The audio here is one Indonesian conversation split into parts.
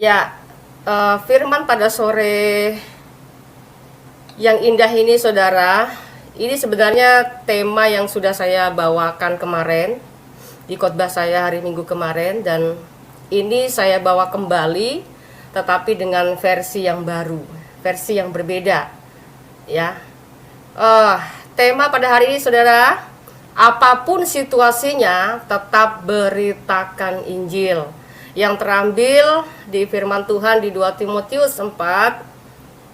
Ya, firman pada sore yang indah ini saudara, ini sebenarnya tema yang sudah saya bawakan kemarin di khotbah saya hari Minggu kemarin, dan ini saya bawa kembali tetapi dengan versi yang baru, versi yang berbeda ya. Tema pada hari ini saudara, apapun situasinya tetap beritakan Injil, yang terambil di firman Tuhan di 2 Timotius 4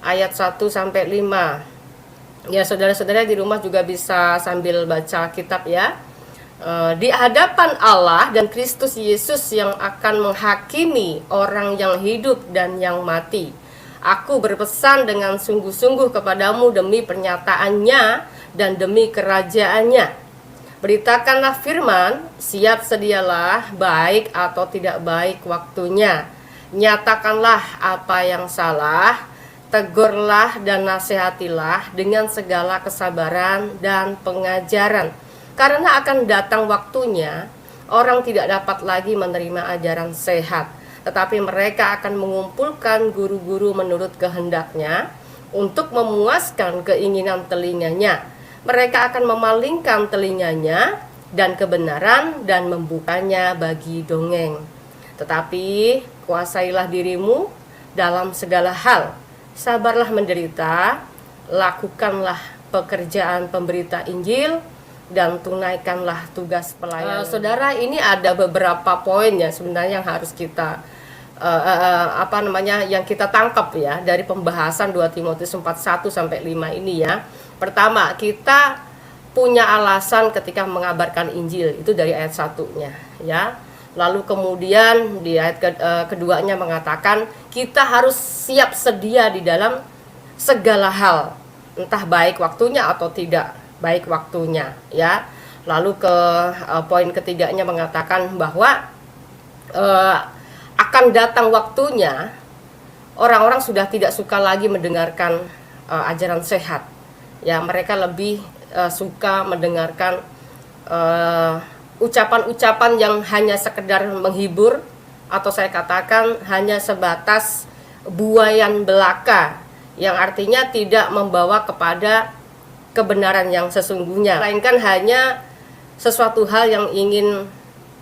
ayat 1 sampai 5. Ya, saudara-saudara di rumah juga bisa sambil baca kitab ya. Di hadapan Allah dan Kristus Yesus yang akan menghakimi orang yang hidup dan yang mati, aku berpesan dengan sungguh-sungguh kepadamu demi pernyataannya dan demi kerajaannya. Beritakanlah firman, siap sedialah, baik atau tidak baik waktunya. Nyatakanlah apa yang salah, tegurlah dan nasihatilah dengan segala kesabaran dan pengajaran. Karena akan datang waktunya, orang tidak dapat lagi menerima ajaran sehat, tetapi mereka akan mengumpulkan guru-guru menurut kehendaknya untuk memuaskan keinginan telinganya. Mereka akan memalingkan telinganya dan kebenaran dan membukanya bagi dongeng. Tetapi kuasailah dirimu dalam segala hal, sabarlah menderita, lakukanlah pekerjaan pemberita Injil, dan tunaikanlah tugas pelayan. Saudara, ini ada beberapa poin ya sebenarnya yang harus kita yang kita tangkap ya dari pembahasan 2 Timotius 4:1 sampai 5 ini ya. Pertama, kita punya alasan ketika mengabarkan Injil, itu dari ayat 1-nya ya. Lalu kemudian di ayat keduanya mengatakan kita harus siap sedia di dalam segala hal, entah baik waktunya atau tidak baik waktunya ya. Lalu ke poin ketiganya mengatakan bahwa akan datang waktunya orang-orang sudah tidak suka lagi mendengarkan ajaran sehat ya. Mereka lebih suka mendengarkan ucapan-ucapan yang hanya sekedar menghibur, atau saya katakan hanya sebatas buayan belaka, yang artinya tidak membawa kepada kebenaran yang sesungguhnya, melainkan hanya sesuatu hal yang ingin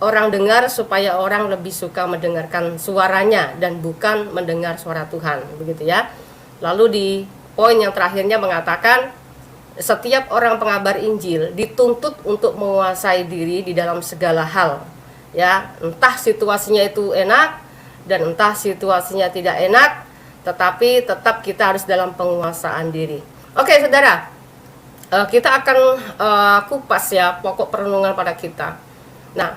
orang dengar supaya orang lebih suka mendengarkan suaranya dan bukan mendengar suara Tuhan, begitu ya. Lalu di poin yang terakhirnya mengatakan setiap orang pengabar Injil dituntut untuk menguasai diri di dalam segala hal ya, entah situasinya itu enak dan entah situasinya tidak enak, tetapi tetap kita harus dalam penguasaan diri. Oke saudara, kita akan kupas ya pokok perenungan pada kita. Nah,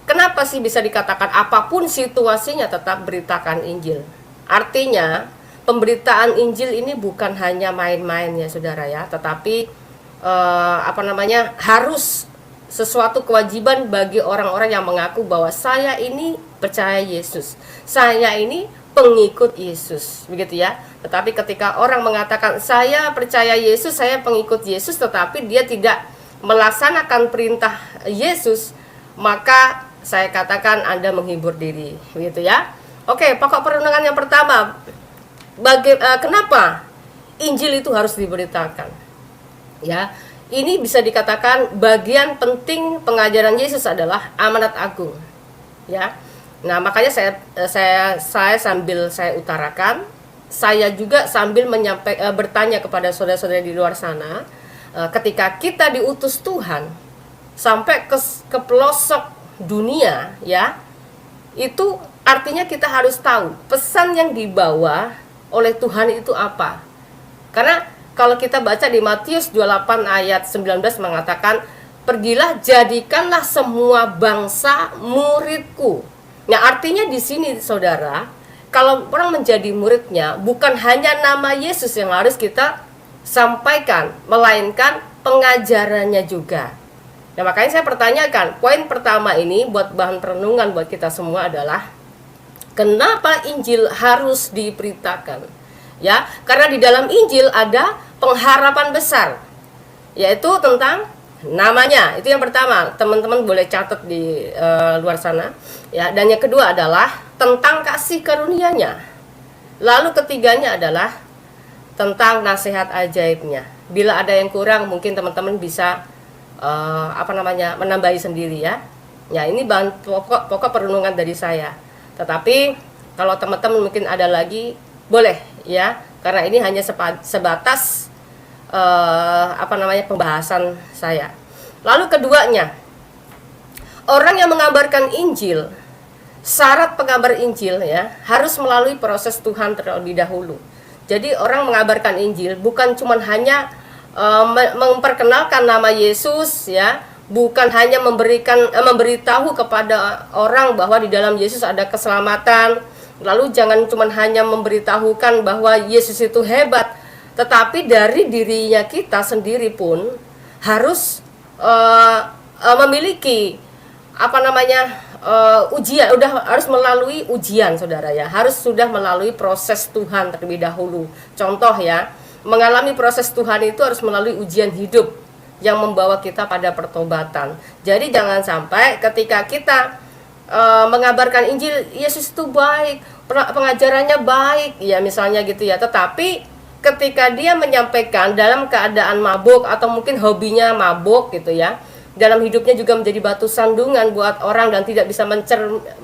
kenapa sih bisa dikatakan apapun situasinya tetap beritakan Injil? Artinya pemberitaan Injil ini bukan hanya main-main ya saudara ya, tetapi harus sesuatu kewajiban bagi orang-orang yang mengaku bahwa saya ini percaya Yesus, saya ini pengikut Yesus, begitu ya. Tetapi ketika orang mengatakan saya percaya Yesus, saya pengikut Yesus, tetapi dia tidak melaksanakan perintah Yesus, maka saya katakan Anda menghibur diri, begitu ya. Oke, pokok perenungan yang pertama, kenapa Injil itu harus diberitakan? Ya, ini bisa dikatakan bagian penting pengajaran Yesus adalah amanat agung. Ya. Nah, makanya saya sambil saya utarakan, saya juga sambil bertanya kepada saudara-saudara di luar sana, ketika kita diutus Tuhan sampai ke pelosok dunia ya, itu artinya kita harus tahu pesan yang dibawa oleh Tuhan itu apa. Karena kalau kita baca di Matius 28 ayat 19 mengatakan, pergilah jadikanlah semua bangsa muridku. Nah, artinya di sini saudara, kalau orang menjadi muridnya, bukan hanya nama Yesus yang harus kita sampaikan, melainkan pengajarannya juga. Nah, makanya saya pertanyakan, poin pertama ini buat bahan perenungan buat kita semua adalah kenapa Injil harus diberitakan? Ya, karena di dalam Injil ada pengharapan besar, yaitu tentang namanya. Itu yang pertama, teman-teman boleh catat di luar sana ya. Dan yang kedua adalah tentang kasih karunia-Nya. Lalu ketiganya adalah tentang nasihat ajaibnya. Bila ada yang kurang, mungkin teman-teman bisa menambahi sendiri ya. Ya, ini pokok perenungan dari saya. Tetapi kalau teman-teman mungkin ada lagi, boleh ya. Karena ini hanya sebatas pembahasan saya. Lalu keduanya, orang yang mengabarkan Injil, syarat pengabar Injil ya harus melalui proses Tuhan terlebih dahulu. Jadi orang mengabarkan Injil bukan cuma hanya memperkenalkan nama Yesus ya, bukan hanya memberitahu kepada orang bahwa di dalam Yesus ada keselamatan. Lalu jangan cuma hanya memberitahukan bahwa Yesus itu hebat, tetapi dari dirinya kita sendiri pun harus memiliki ujian, harus melalui ujian, saudara ya, harus sudah melalui proses Tuhan terlebih dahulu. Contoh ya, mengalami proses Tuhan itu harus melalui ujian hidup yang membawa kita pada pertobatan. Jadi jangan sampai ketika kita mengabarkan Injil, Yesus itu baik, pengajarannya baik ya misalnya gitu ya, tetapi ketika dia menyampaikan dalam keadaan mabuk atau mungkin hobinya mabuk gitu ya, dalam hidupnya juga menjadi batu sandungan buat orang dan tidak bisa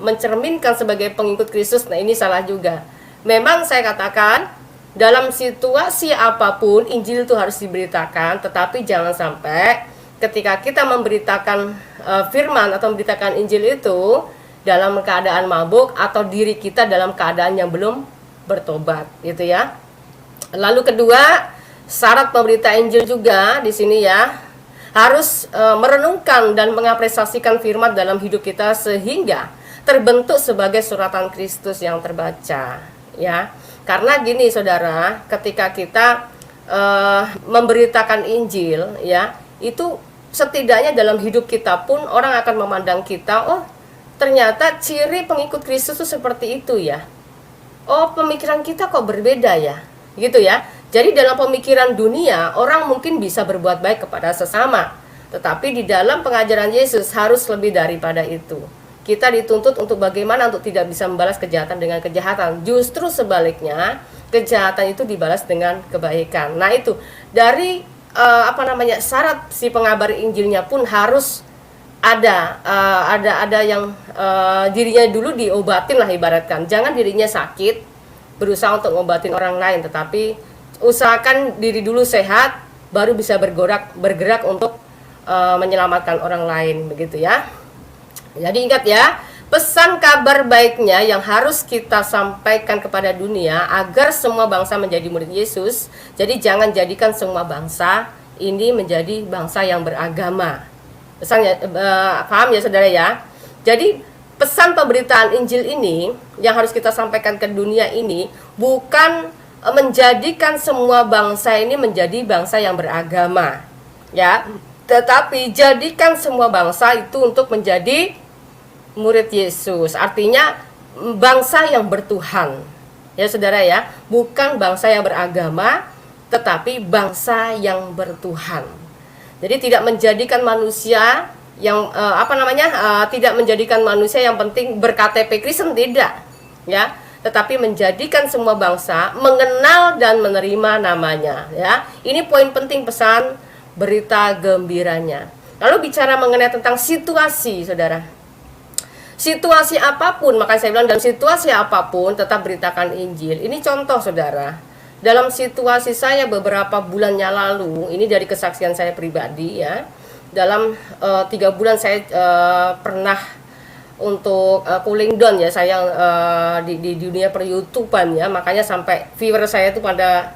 mencerminkan sebagai pengikut Kristus. Nah, ini salah juga. Memang saya katakan dalam situasi apapun Injil itu harus diberitakan, tetapi jangan sampai ketika kita memberitakan firman atau memberitakan Injil itu dalam keadaan mabuk atau diri kita dalam keadaan yang belum bertobat gitu ya. Lalu kedua, syarat pemberita Injil juga di sini ya harus merenungkan dan mengapresiasikan firman dalam hidup kita sehingga terbentuk sebagai suratan Kristus yang terbaca ya. Karena gini saudara, ketika kita memberitakan Injil ya, itu setidaknya dalam hidup kita pun orang akan memandang kita, oh ternyata ciri pengikut Kristus itu seperti itu ya. Oh, pemikiran kita kok berbeda ya, gitu ya. Jadi dalam pemikiran dunia orang mungkin bisa berbuat baik kepada sesama, tetapi di dalam pengajaran Yesus harus lebih daripada itu. Kita dituntut untuk bagaimana untuk tidak bisa membalas kejahatan dengan kejahatan. Justru sebaliknya, kejahatan itu dibalas dengan kebaikan. Nah, itu dari syarat si pengabar Injilnya pun harus ada yang dirinya dulu diobatin lah ibaratkan. Jangan dirinya sakit berusaha untuk ngobatin orang lain, tetapi usahakan diri dulu sehat baru bisa bergerak untuk menyelamatkan orang lain, begitu ya. Jadi ingat ya, pesan kabar baiknya yang harus kita sampaikan kepada dunia agar semua bangsa menjadi murid Yesus. Jadi jangan jadikan semua bangsa ini menjadi bangsa yang beragama. Pesannya paham ya saudara ya. Jadi pesan pemberitaan Injil ini yang harus kita sampaikan ke dunia ini bukan menjadikan semua bangsa ini menjadi bangsa yang beragama ya, tetapi jadikan semua bangsa itu untuk menjadi murid Yesus. Artinya bangsa yang bertuhan ya saudara ya, bukan bangsa yang beragama tetapi bangsa yang bertuhan. Jadi tidak menjadikan manusia yang tidak menjadikan manusia yang penting berKTP Kristen, tidak ya, tetapi menjadikan semua bangsa mengenal dan menerima namanya ya. Ini poin penting pesan berita gembiranya. Lalu bicara mengenai tentang situasi saudara, situasi apapun, makanya saya bilang dalam situasi apapun tetap beritakan Injil. Ini contoh saudara, dalam situasi saya beberapa bulannya lalu, ini dari kesaksian saya pribadi ya, dalam 3 bulan saya pernah untuk cooling down ya saya di dunia per YouTubean ya, makanya sampai viewer saya itu pada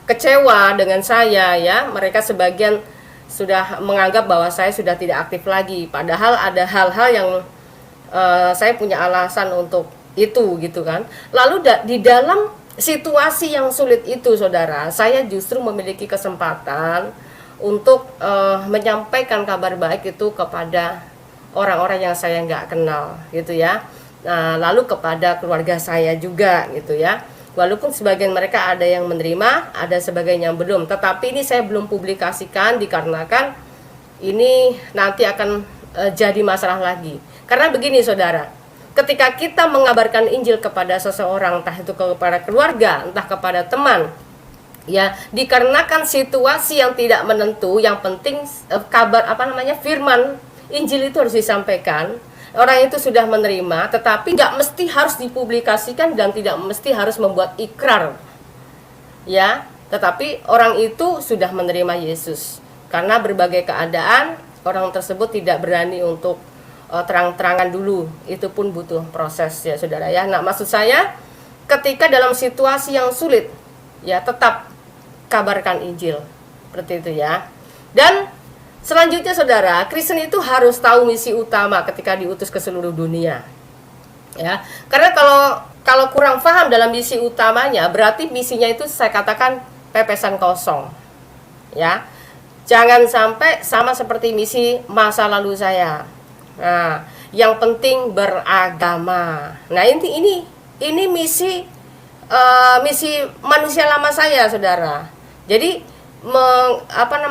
kecewa dengan saya ya. Mereka sebagian sudah menganggap bahwa saya sudah tidak aktif lagi, padahal ada hal-hal yang saya punya alasan untuk itu gitu kan. Lalu di dalam situasi yang sulit itu saudara, saya justru memiliki kesempatan untuk menyampaikan kabar baik itu kepada orang-orang yang saya nggak kenal gitu ya. Nah, lalu kepada keluarga saya juga gitu ya. Walaupun sebagian mereka ada yang menerima, ada sebagian yang belum. Tetapi ini saya belum publikasikan dikarenakan ini nanti akan jadi masalah lagi. Karena begini saudara, ketika kita mengabarkan Injil kepada seseorang, entah itu kepada keluarga, entah kepada teman, ya, dikarenakan situasi yang tidak menentu, yang penting kabar firman Injil itu harus disampaikan. Orang itu sudah menerima, tetapi nggak mesti harus dipublikasikan dan tidak mesti harus membuat ikrar, ya. Tetapi orang itu sudah menerima Yesus. Karena berbagai keadaan, orang tersebut tidak berani untuk terang-terangan dulu. Itu pun butuh proses ya saudara ya. Nah, maksud saya ketika dalam situasi yang sulit, ya tetap kabarkan Injil. Seperti itu ya. Dan selanjutnya saudara, Kristen itu harus tahu misi utama ketika diutus ke seluruh dunia. Ya. Karena kalau kurang paham dalam misi utamanya, berarti misinya itu saya katakan pepesan kosong. Ya. Jangan sampai sama seperti misi masa lalu saya. Nah, yang penting beragama. Nah, ini misi manusia lama saya, saudara. Jadi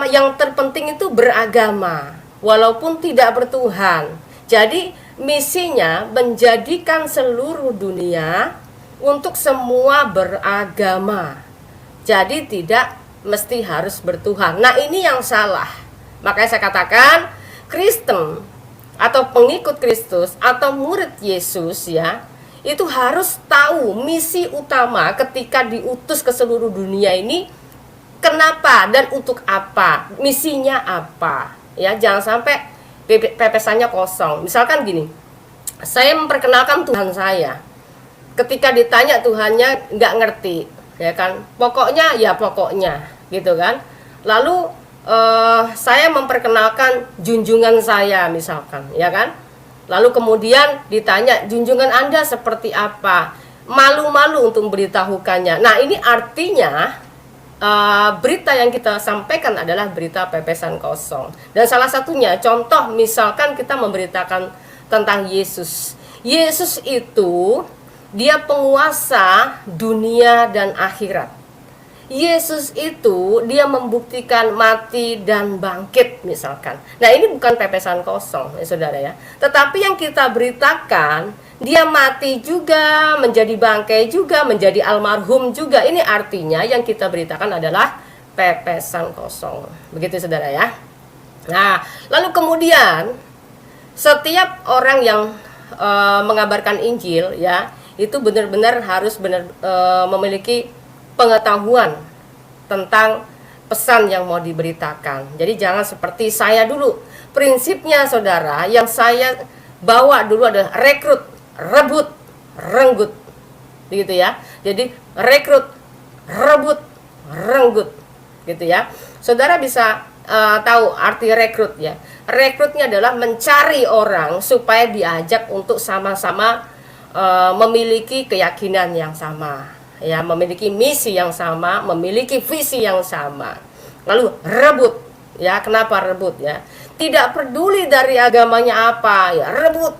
yang terpenting itu beragama walaupun tidak bertuhan. Jadi misinya menjadikan seluruh dunia untuk semua beragama. Jadi tidak mesti harus bertuhan. Nah, ini yang salah. Makanya saya katakan Kristen atau pengikut Kristus atau murid Yesus ya, itu harus tahu misi utama ketika diutus ke seluruh dunia ini. Kenapa dan untuk apa? Misinya apa? Ya, jangan sampai pepesannya kosong. Misalkan gini, saya memperkenalkan Tuhan saya. Ketika ditanya Tuhannya nggak ngerti, ya kan? Pokoknya, gitu kan? Lalu saya memperkenalkan junjungan saya, misalkan, ya kan? Lalu kemudian ditanya junjungan Anda seperti apa? Malu-malu untuk memberitahukannya. Nah, ini artinya berita yang kita sampaikan adalah berita pepesan kosong. Dan salah satunya contoh misalkan kita memberitakan tentang Yesus. Yesus itu dia penguasa dunia dan akhirat. Yesus itu dia membuktikan mati dan bangkit misalkan. Nah, ini bukan pepesan kosong ya saudara ya. Tetapi yang kita beritakan, dia mati juga, menjadi bangkai juga, menjadi almarhum juga. Ini artinya yang kita beritakan adalah pepesan kosong. Begitu saudara ya. Nah, lalu kemudian setiap orang yang mengabarkan Injil ya, itu benar-benar harus memiliki pengetahuan tentang pesan yang mau diberitakan. Jadi jangan seperti saya dulu. Prinsipnya saudara, yang saya bawa dulu adalah rekrut, rebut, renggut. Begitu ya. Jadi rekrut, rebut, renggut. Gitu ya. Saudara bisa tahu arti rekrut ya. Rekrutnya adalah mencari orang supaya diajak untuk sama-sama memiliki keyakinan yang sama. Ya, memiliki misi yang sama, memiliki visi yang sama. Lalu rebut, ya, kenapa rebut ya? Tidak peduli dari agamanya apa, ya, rebut,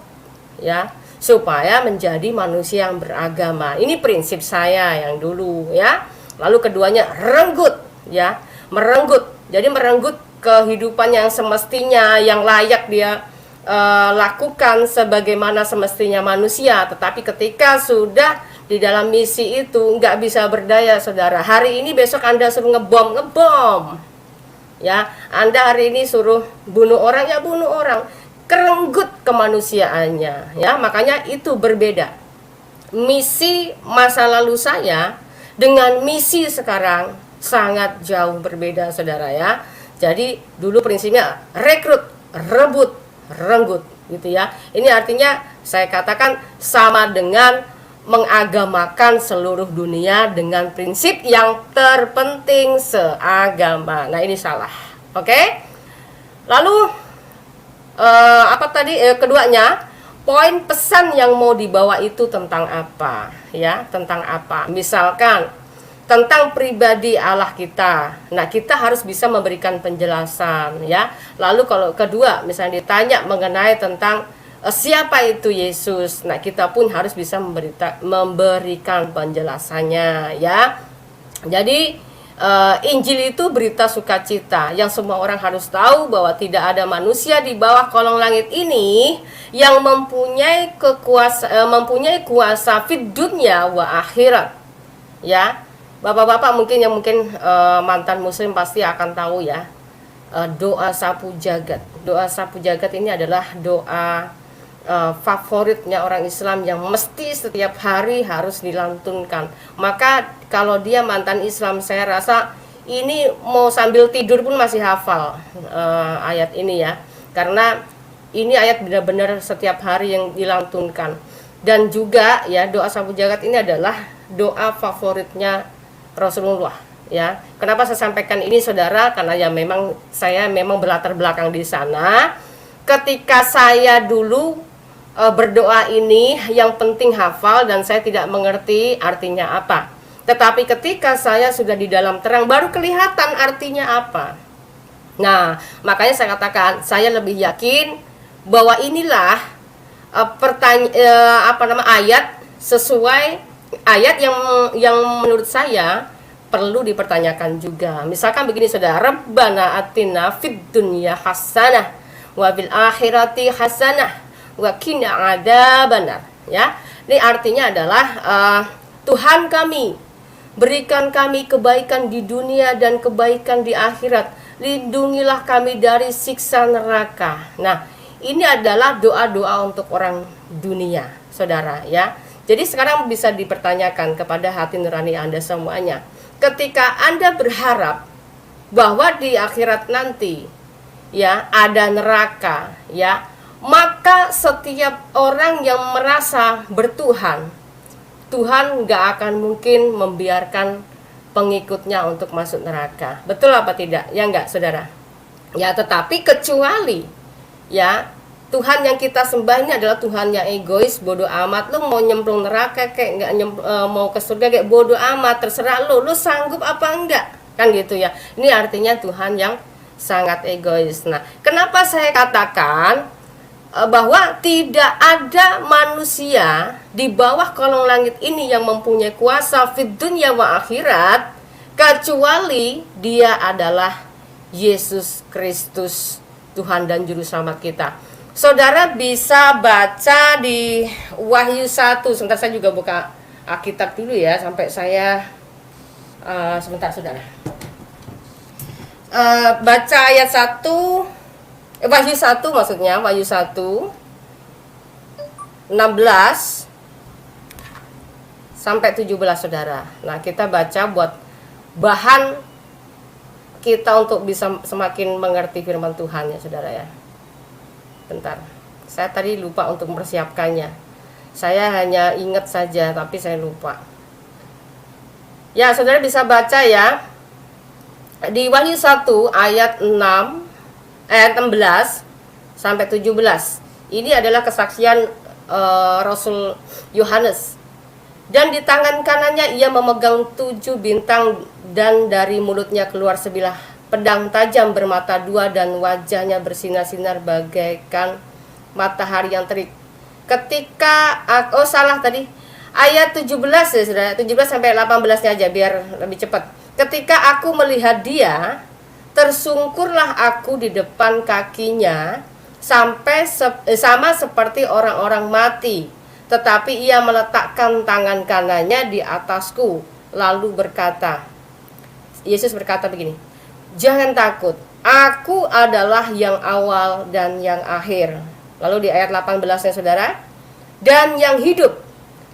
ya, supaya menjadi manusia yang beragama. Ini prinsip saya yang dulu, ya. Lalu keduanya renggut, ya, merenggut. Jadi merenggut kehidupan yang semestinya, yang layak dia lakukan sebagaimana semestinya manusia. Tetapi ketika sudah di dalam misi itu nggak bisa berdaya saudara. Hari ini besok Anda suruh ngebom. Ya, Anda hari ini suruh bunuh orang, ya bunuh orang. Kerenggut kemanusiaannya, ya. Makanya itu berbeda. Misi masa lalu saya dengan misi sekarang sangat jauh berbeda saudara ya. Jadi dulu prinsipnya rekrut, rebut, renggut gitu ya. Ini artinya saya katakan sama dengan mengagamakan seluruh dunia dengan prinsip yang terpenting seagama. Nah, ini salah. Oke? Lalu keduanya, poin pesan yang mau dibawa itu tentang apa? Ya, tentang apa? Misalkan tentang pribadi Allah kita. Nah, kita harus bisa memberikan penjelasan ya. Lalu kalau kedua misalnya ditanya mengenai tentang siapa itu Yesus. Nah, kita pun harus bisa memberikan penjelasannya ya. Jadi Injil itu berita sukacita yang semua orang harus tahu bahwa tidak ada manusia di bawah kolong langit ini yang mempunyai mempunyai kuasa fid dunya wa akhirat. Ya, bapak-bapak mungkin mantan muslim pasti akan tahu ya, doa sapu jagat. Doa sapu jagat ini adalah doa favoritnya orang Islam yang mesti setiap hari harus dilantunkan. Maka kalau dia mantan Islam, saya rasa ini mau sambil tidur pun masih hafal ayat ini ya, karena ini ayat benar-benar setiap hari yang dilantunkan. Dan juga ya, doa sapu jagat ini adalah doa favoritnya Rasulullah ya. Kenapa saya sampaikan ini saudara? Karena ya memang saya berlatar belakang di sana. Ketika saya dulu berdoa ini, yang penting hafal dan saya tidak mengerti artinya apa. Tetapi ketika saya sudah di dalam terang, baru kelihatan artinya apa. Nah, makanya saya katakan saya lebih yakin bahwa inilah ayat sesuai ayat yang menurut saya perlu dipertanyakan juga. Misalkan begini saudara, Rabbana atina fid dunya hasanah wa fil akhirati hasanah wa qina adzabannar ya. Ini artinya adalah Tuhan kami, berikan kami kebaikan di dunia dan kebaikan di akhirat. Lindungilah kami dari siksa neraka. Nah, ini adalah doa-doa untuk orang dunia, saudara ya. Jadi sekarang bisa dipertanyakan kepada hati nurani Anda semuanya. Ketika Anda berharap bahwa di akhirat nanti ya ada neraka ya, maka setiap orang yang merasa bertuhan, Tuhan gak akan mungkin membiarkan pengikutnya untuk masuk neraka. Betul apa tidak? Ya enggak saudara? Ya, tetapi kecuali ya Tuhan yang kita sembah ini adalah Tuhan yang egois, bodoh amat. Lu mau nyemplung neraka kayak nggak mau ke surga kayak bodoh amat, terserah lu sanggup apa enggak, kan gitu ya. Ini artinya Tuhan yang sangat egois. Nah, kenapa saya katakan bahwa tidak ada manusia di bawah kolong langit ini yang mempunyai kuasa fid dunya wa akhirat kecuali dia adalah Yesus Kristus, Tuhan dan Juru Selamat kita. Saudara bisa baca di Wahyu 1. Sebentar, saya juga buka Alkitab dulu ya, sampai saya sebentar saudara. Baca ayat 1, Wahyu 1 maksudnya, Wahyu 1 16 sampai 17 saudara. Nah, kita baca buat bahan kita untuk bisa semakin mengerti firman Tuhan ya saudara ya. Bentar, saya tadi lupa untuk mempersiapkannya. Saya hanya ingat saja, tapi saya lupa. Ya, saudara bisa baca ya. Di Wahyu 1 ayat 16 sampai 17. Ini adalah kesaksian Rasul Yohanes. Dan di tangan kanannya ia memegang 7 bintang, dan dari mulutnya keluar sebilah pedang tajam bermata 2, dan wajahnya bersinar-sinar bagaikan matahari yang terik. Ketika ayat 17 ya saudara, 17 sampai 18-nya aja biar lebih cepat. Ketika aku melihat dia, tersungkurlah aku di depan kakinya sampai sama seperti orang-orang mati. Tetapi ia meletakkan tangan kanannya di atasku, lalu berkata, Yesus berkata begini, jangan takut, aku adalah yang awal dan yang akhir. Lalu di ayat 18-nya saudara, dan yang hidup,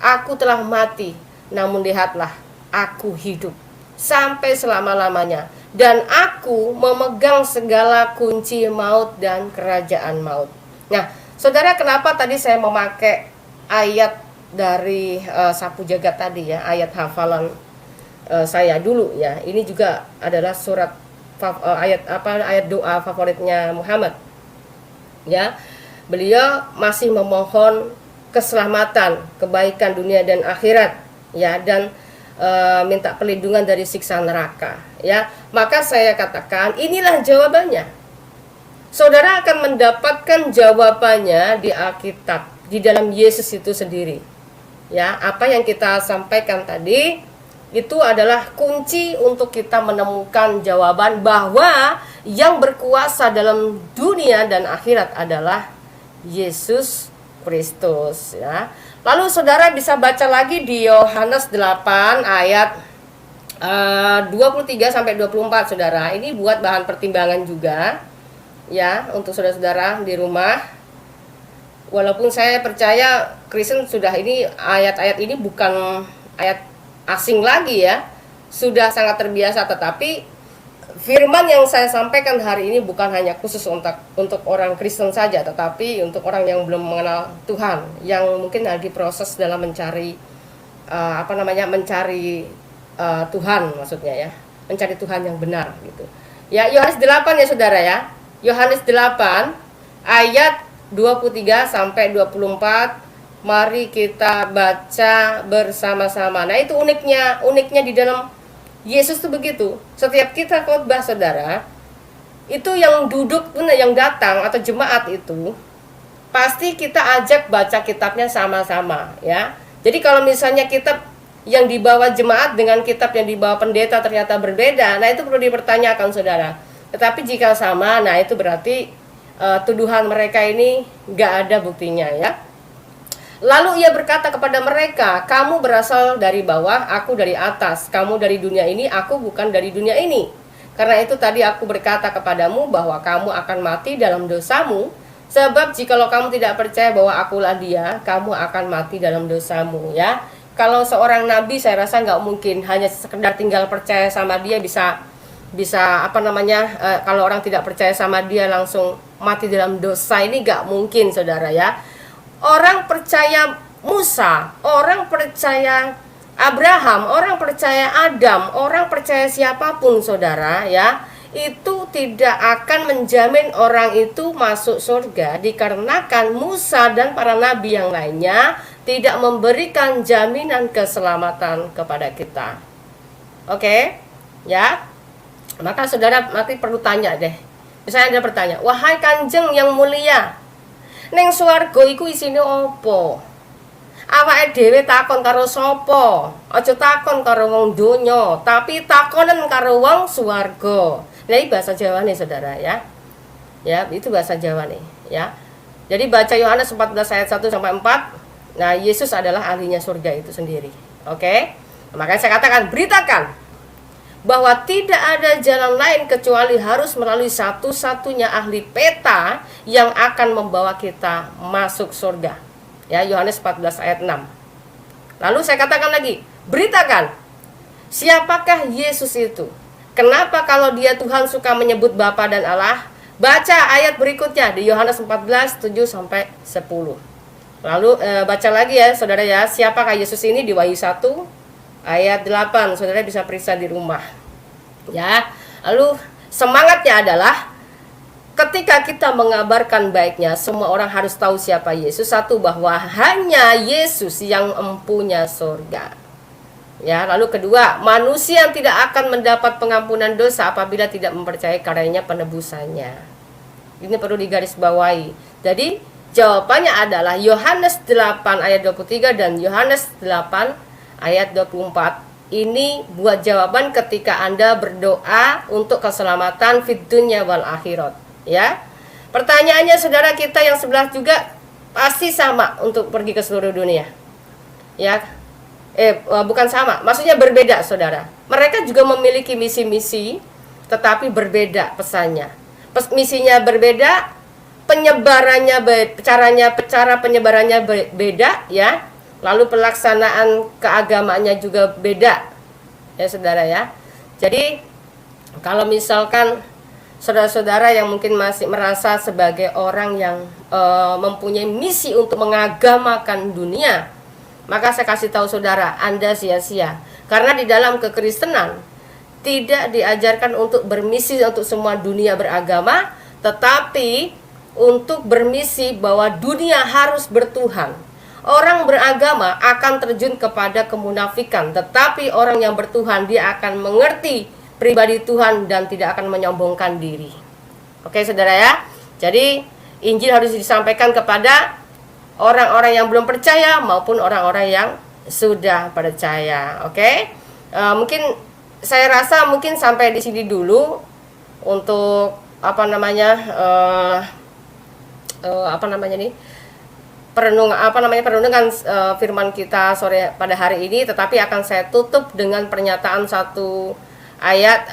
aku telah mati, namun lihatlah, aku hidup sampai selama-lamanya, dan aku memegang segala kunci maut dan kerajaan maut. Nah, saudara, kenapa tadi saya memakai ayat dari sapu jagat tadi ya, ayat hafalan saya dulu ya. Ini juga adalah ayat doa favoritnya Muhammad. Ya. Beliau masih memohon keselamatan, kebaikan dunia dan akhirat ya, dan minta perlindungan dari siksa neraka ya. Maka saya katakan inilah jawabannya. saudara akan mendapatkan jawabannya di Alkitab, di dalam Yesus itu sendiri. Ya, apa yang kita sampaikan tadi itu adalah kunci untuk kita menemukan jawaban bahwa yang berkuasa dalam dunia dan akhirat adalah Yesus Kristus, ya. Lalu saudara bisa baca lagi di Yohanes 8 ayat 23 sampai 24, saudara. Ini buat bahan pertimbangan juga, ya, untuk saudara-saudara di rumah. Walaupun saya percaya Kristen sudah ini ayat-ayat ini bukan ayat asing lagi, ya, sudah sangat terbiasa, tetapi firman yang saya sampaikan hari ini bukan hanya khusus untuk orang Kristen saja, tetapi untuk orang yang belum mengenal Tuhan, yang mungkin lagi proses dalam mencari mencari Tuhan, maksudnya, ya, mencari Tuhan yang benar gitu. Ya, Yohanes 8 ya saudara, ya. Yohanes 8 ayat 23 sampai 24. Mari kita baca bersama-sama. Nah, itu uniknya di dalam Yesus itu begitu. Setiap kita khotbah, saudara, itu yang duduk, yang datang atau jemaat itu pasti kita ajak baca kitabnya sama-sama, ya. Jadi kalau misalnya kitab yang dibawa jemaat dengan kitab yang dibawa pendeta ternyata berbeda, nah itu perlu dipertanyakan, saudara. Tetapi jika sama, nah itu berarti tuduhan mereka ini nggak ada buktinya, ya. Lalu ia berkata kepada mereka, kamu berasal dari bawah, aku dari atas. Kamu dari dunia ini, aku bukan dari dunia ini. Karena itu tadi aku berkata kepadamu bahwa kamu akan mati dalam dosamu. Sebab jikalau kamu tidak percaya bahwa akulah dia, kamu akan mati dalam dosamu, ya. Kalau seorang nabi, saya rasa nggak mungkin hanya sekedar tinggal percaya sama dia bisa kalau orang tidak percaya sama dia langsung mati dalam dosa, ini nggak mungkin, saudara, ya. Orang percaya Musa, orang percaya Abraham, orang percaya Adam, orang percaya siapapun, saudara, ya, itu tidak akan menjamin orang itu masuk surga, dikarenakan Musa dan para nabi yang lainnya tidak memberikan jaminan keselamatan kepada kita. Oke, ya. Maka saudara nanti perlu tanya deh. Misalnya Anda bertanya, wahai Kanjeng yang mulia, neng swarga iku isine opo? Awake dhewe takon karo sapa? Aja takon karo wong donya, tapi takonen karo wong swarga. Nah, ini bahasa Jawa nih, saudara, ya. Ya, itu bahasa Jawa nih, ya. Jadi baca Yohanes 14 ayat 1 sampai 4. Nah, Yesus adalah ahlinya surga itu sendiri. Oke? Makanya saya katakan, beritakan bahwa tidak ada jalan lain kecuali harus melalui satu-satunya ahli peta yang akan membawa kita masuk surga. Ya, Yohanes 14 ayat 6. Lalu saya katakan lagi, beritakan siapakah Yesus itu? Kenapa kalau dia Tuhan suka menyebut Bapa dan Allah? Baca ayat berikutnya di Yohanes 14 7 sampai 10. Lalu baca lagi ya, saudara, ya, siapakah Yesus ini di Wahyu 1 ayat 8, saudara bisa periksa di rumah, ya. Lalu semangatnya adalah ketika kita mengabarkan baiknya, semua orang harus tahu siapa Yesus. Satu, bahwa hanya Yesus yang empunya surga, ya. Lalu kedua, manusia yang tidak akan mendapat pengampunan dosa apabila tidak mempercayai karyanya penebusannya. Ini perlu digarisbawahi. Jadi jawabannya adalah Yohanes 8 ayat 23 dan Yohanes 8 ayat 24. Ini buat jawaban ketika Anda berdoa untuk keselamatan fid dunya wal akhirat, ya. Pertanyaannya, saudara, kita yang sebelah juga pasti sama untuk pergi ke seluruh dunia, ya. Bukan sama, maksudnya berbeda, saudara. Mereka juga memiliki misi-misi, tetapi berbeda pesannya. Misinya berbeda, penyebarannya cara penyebarannya beda, ya. Lalu pelaksanaan keagamaannya juga beda, ya, saudara, ya. Jadi kalau misalkan saudara-saudara yang mungkin masih merasa sebagai orang yang mempunyai misi untuk mengagamakan dunia, maka saya kasih tahu saudara, Anda sia-sia. Karena di dalam kekristenan tidak diajarkan untuk bermisi untuk semua dunia beragama, tetapi untuk bermisi bahwa dunia harus bertuhan. Orang beragama akan terjun kepada kemunafikan, tetapi orang yang bertuhan, dia akan mengerti pribadi Tuhan dan tidak akan menyombongkan diri. Oke, saudara, ya. Jadi Injil harus disampaikan kepada orang-orang yang belum percaya maupun orang-orang yang sudah percaya. Oke? Mungkin saya rasa mungkin sampai di sini dulu untuk perenungan firman kita sore pada hari ini, tetapi akan saya tutup dengan pernyataan satu ayat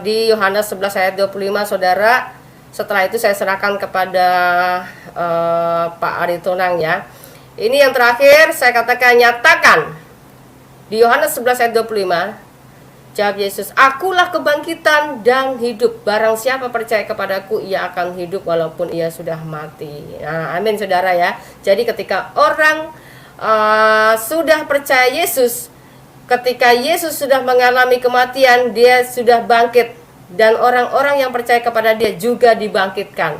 di Yohanes 11 ayat 25, Saudara. Setelah itu saya serahkan kepada Pak Aritonang ya. Ini yang terakhir saya katakan, nyatakan di Yohanes 11 ayat 25. Jawab Yesus, "Akulah kebangkitan dan hidup. Barang siapa percaya kepadaku, ia akan hidup walaupun ia sudah mati." Nah, amin saudara ya. Jadi ketika orang sudah percaya Yesus, ketika Yesus sudah mengalami kematian, dia sudah bangkit. Dan orang-orang yang percaya kepada dia juga dibangkitkan.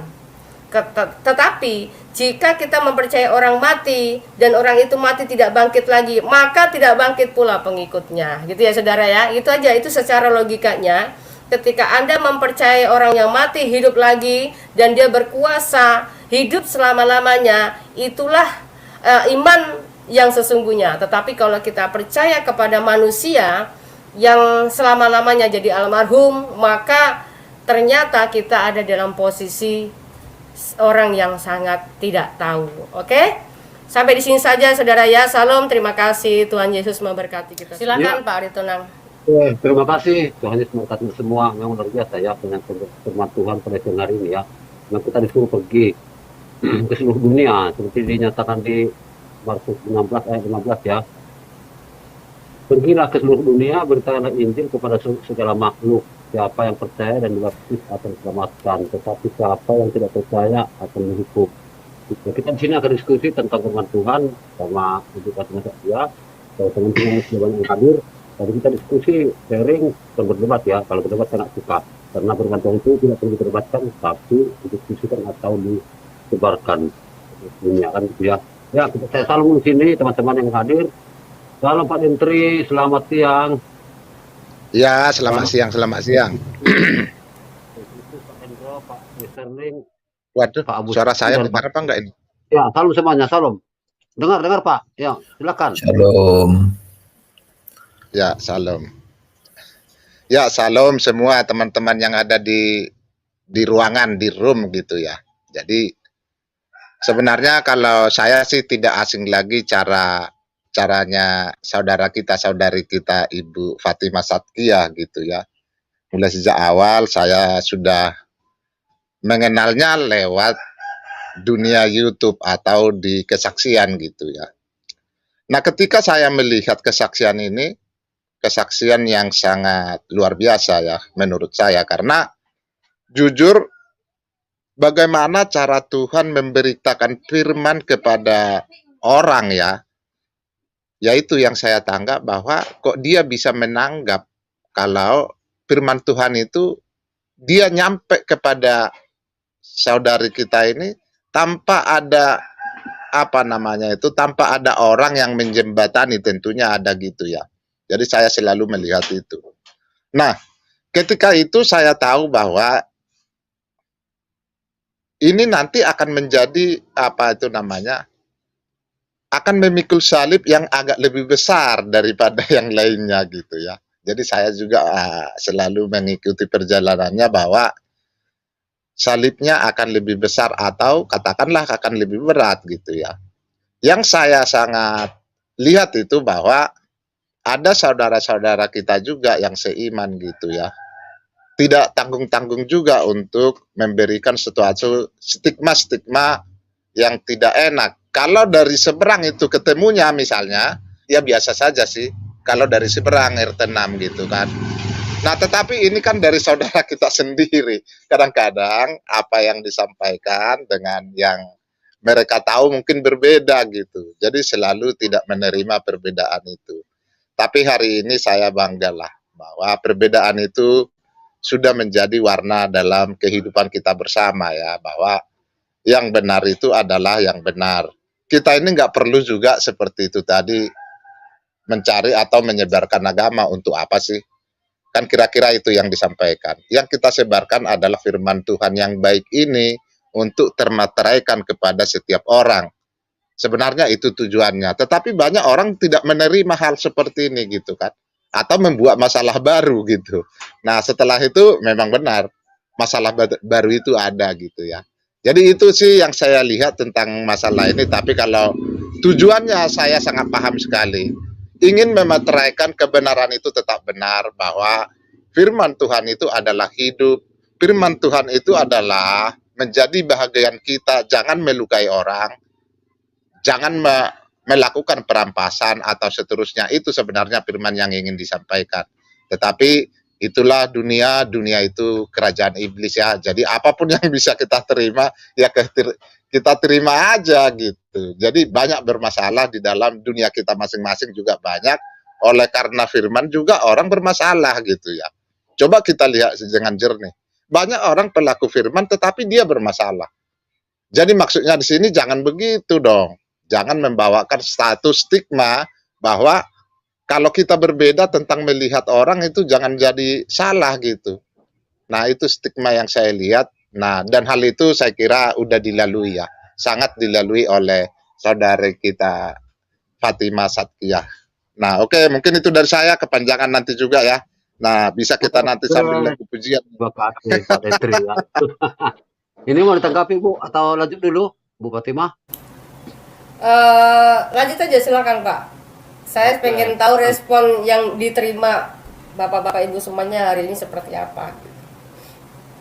Tetapi jika kita mempercayai orang mati dan orang itu mati tidak bangkit lagi, maka tidak bangkit pula pengikutnya. Gitu ya saudara ya. Itu aja, itu secara logikanya. Ketika Anda mempercayai orang yang mati hidup lagi dan dia berkuasa hidup selama-lamanya, itulah iman yang sesungguhnya. Tetapi kalau kita percaya kepada manusia yang selama-lamanya jadi almarhum, maka ternyata kita ada dalam posisi orang yang sangat tidak tahu. Oke? Sampai di sini saja saudara ya. Salam, terima kasih. Tuhan Yesus memberkati kita. Silakan Pak Aritonang. Terima kasih. Tuhan Yesus memberkati semua. Memang luar biasa ya dengan firman Tuhan pada siang hari ini ya. Memang kita disuruh pergi ke seluruh dunia seperti dinyatakan di Markus 16 ayat 15 ya. Pergilah ke seluruh dunia, beritakanlah Injil kepada segala makhluk. Siapa yang percaya dan dibaptis akan diselamatkan, tetapi siapa yang tidak percaya akan dihukum. Kita di sini akan diskusi tentang firman Tuhan sama Ibu Fatima Satya, teman-teman yang hadir. Tadi kita diskusi, sharing, dan berdebat ya. Kalau berdebat sangat suka, karena firman Tuhan itu tidak perlu diperdebatkan, tapi didiskusikan atau disebarkan dunia kan gitu ya. Ya, saya salam di sini teman-teman yang hadir. Salam Pak Menteri, selamat siang. Ya, selamat siang, selamat siang. Pak Hendro, Pak Sterling. Waduh, Pak Abu suara saya dengar apa enggak ini? Ya, salam semuanya, salam. Dengar Pak. Ya, silakan. Shalom. Ya, salam. Ya, salam semua teman-teman yang ada di ruangan, di room gitu ya. Jadi sebenarnya kalau saya sih tidak asing lagi caranya saudara kita, saudari kita Ibu Fatima Satya gitu ya. Mulai sejak awal saya sudah mengenalnya lewat dunia YouTube atau di kesaksian gitu ya. Nah, ketika saya melihat kesaksian ini, kesaksian yang sangat luar biasa ya menurut saya, karena jujur bagaimana cara Tuhan memberitakan firman kepada orang ya, yaitu yang saya tanggap bahwa kok dia bisa menanggap kalau firman Tuhan itu dia nyampe kepada saudari kita ini tanpa ada tanpa ada orang yang menjembatani, tentunya ada gitu ya. Jadi saya selalu melihat itu. Nah, ketika itu saya tahu bahwa ini nanti akan menjadi akan memikul salib yang agak lebih besar daripada yang lainnya gitu ya. Jadi saya juga selalu mengikuti perjalanannya bahwa salibnya akan lebih besar atau katakanlah akan lebih berat gitu ya. Yang saya sangat lihat itu bahwa ada saudara-saudara kita juga yang seiman gitu ya. Tidak tanggung-tanggung juga untuk memberikan sesuatu stigma-stigma yang tidak enak. Kalau dari seberang itu ketemunya misalnya, ya biasa saja sih. Kalau dari seberang RT 6 gitu kan. Nah, tetapi ini kan dari saudara kita sendiri. Kadang-kadang apa yang disampaikan dengan yang mereka tahu mungkin berbeda gitu. Jadi selalu tidak menerima perbedaan itu. Tapi hari ini saya banggalah bahwa perbedaan itu sudah menjadi warna dalam kehidupan kita bersama ya. Bahwa yang benar itu adalah yang benar. Kita ini nggak perlu juga seperti itu tadi mencari atau menyebarkan agama untuk apa sih? Kan kira-kira itu yang disampaikan. Yang kita sebarkan adalah firman Tuhan yang baik ini untuk termateraikan kepada setiap orang. Sebenarnya itu tujuannya. Tetapi banyak orang tidak menerima hal seperti ini gitu kan. Atau membuat masalah baru gitu. Nah setelah itu memang benar. Masalah baru itu ada gitu ya. Jadi itu sih yang saya lihat tentang masalah ini. Tapi kalau tujuannya saya sangat paham sekali. Ingin memateraikan kebenaran itu tetap benar. Bahwa firman Tuhan itu adalah hidup. Firman Tuhan itu adalah menjadi bahagian kita. Jangan melukai orang. Jangan melakukan perampasan atau seterusnya. Itu sebenarnya firman yang ingin disampaikan. Tetapi itulah dunia itu kerajaan iblis ya. Jadi apapun yang bisa kita terima, ya kita terima aja gitu. Jadi banyak bermasalah di dalam dunia kita masing-masing juga banyak. Oleh karena firman juga orang bermasalah gitu ya. Coba kita lihat dengan jernih. Banyak orang pelaku firman tetapi dia bermasalah. Jadi maksudnya di sini jangan begitu dong. Jangan membawakan status stigma bahwa kalau kita berbeda tentang melihat orang itu jangan jadi salah gitu. Nah itu stigma yang saya lihat. Nah dan hal itu saya kira udah dilalui ya. Sangat dilalui oleh saudari kita Fatimah Satkiah. Nah oke, mungkin itu dari saya, kepanjangan nanti juga ya. Nah bisa kita nanti sambil lagu pujian. Terima kasih Pak Detri ya. Ini mau ditanggapi Bu atau lanjut dulu Bu Fatimah? Lanjut aja silakan Pak. Saya Oke. pengen tahu respon yang diterima Bapak-bapak Ibu semuanya hari ini seperti apa.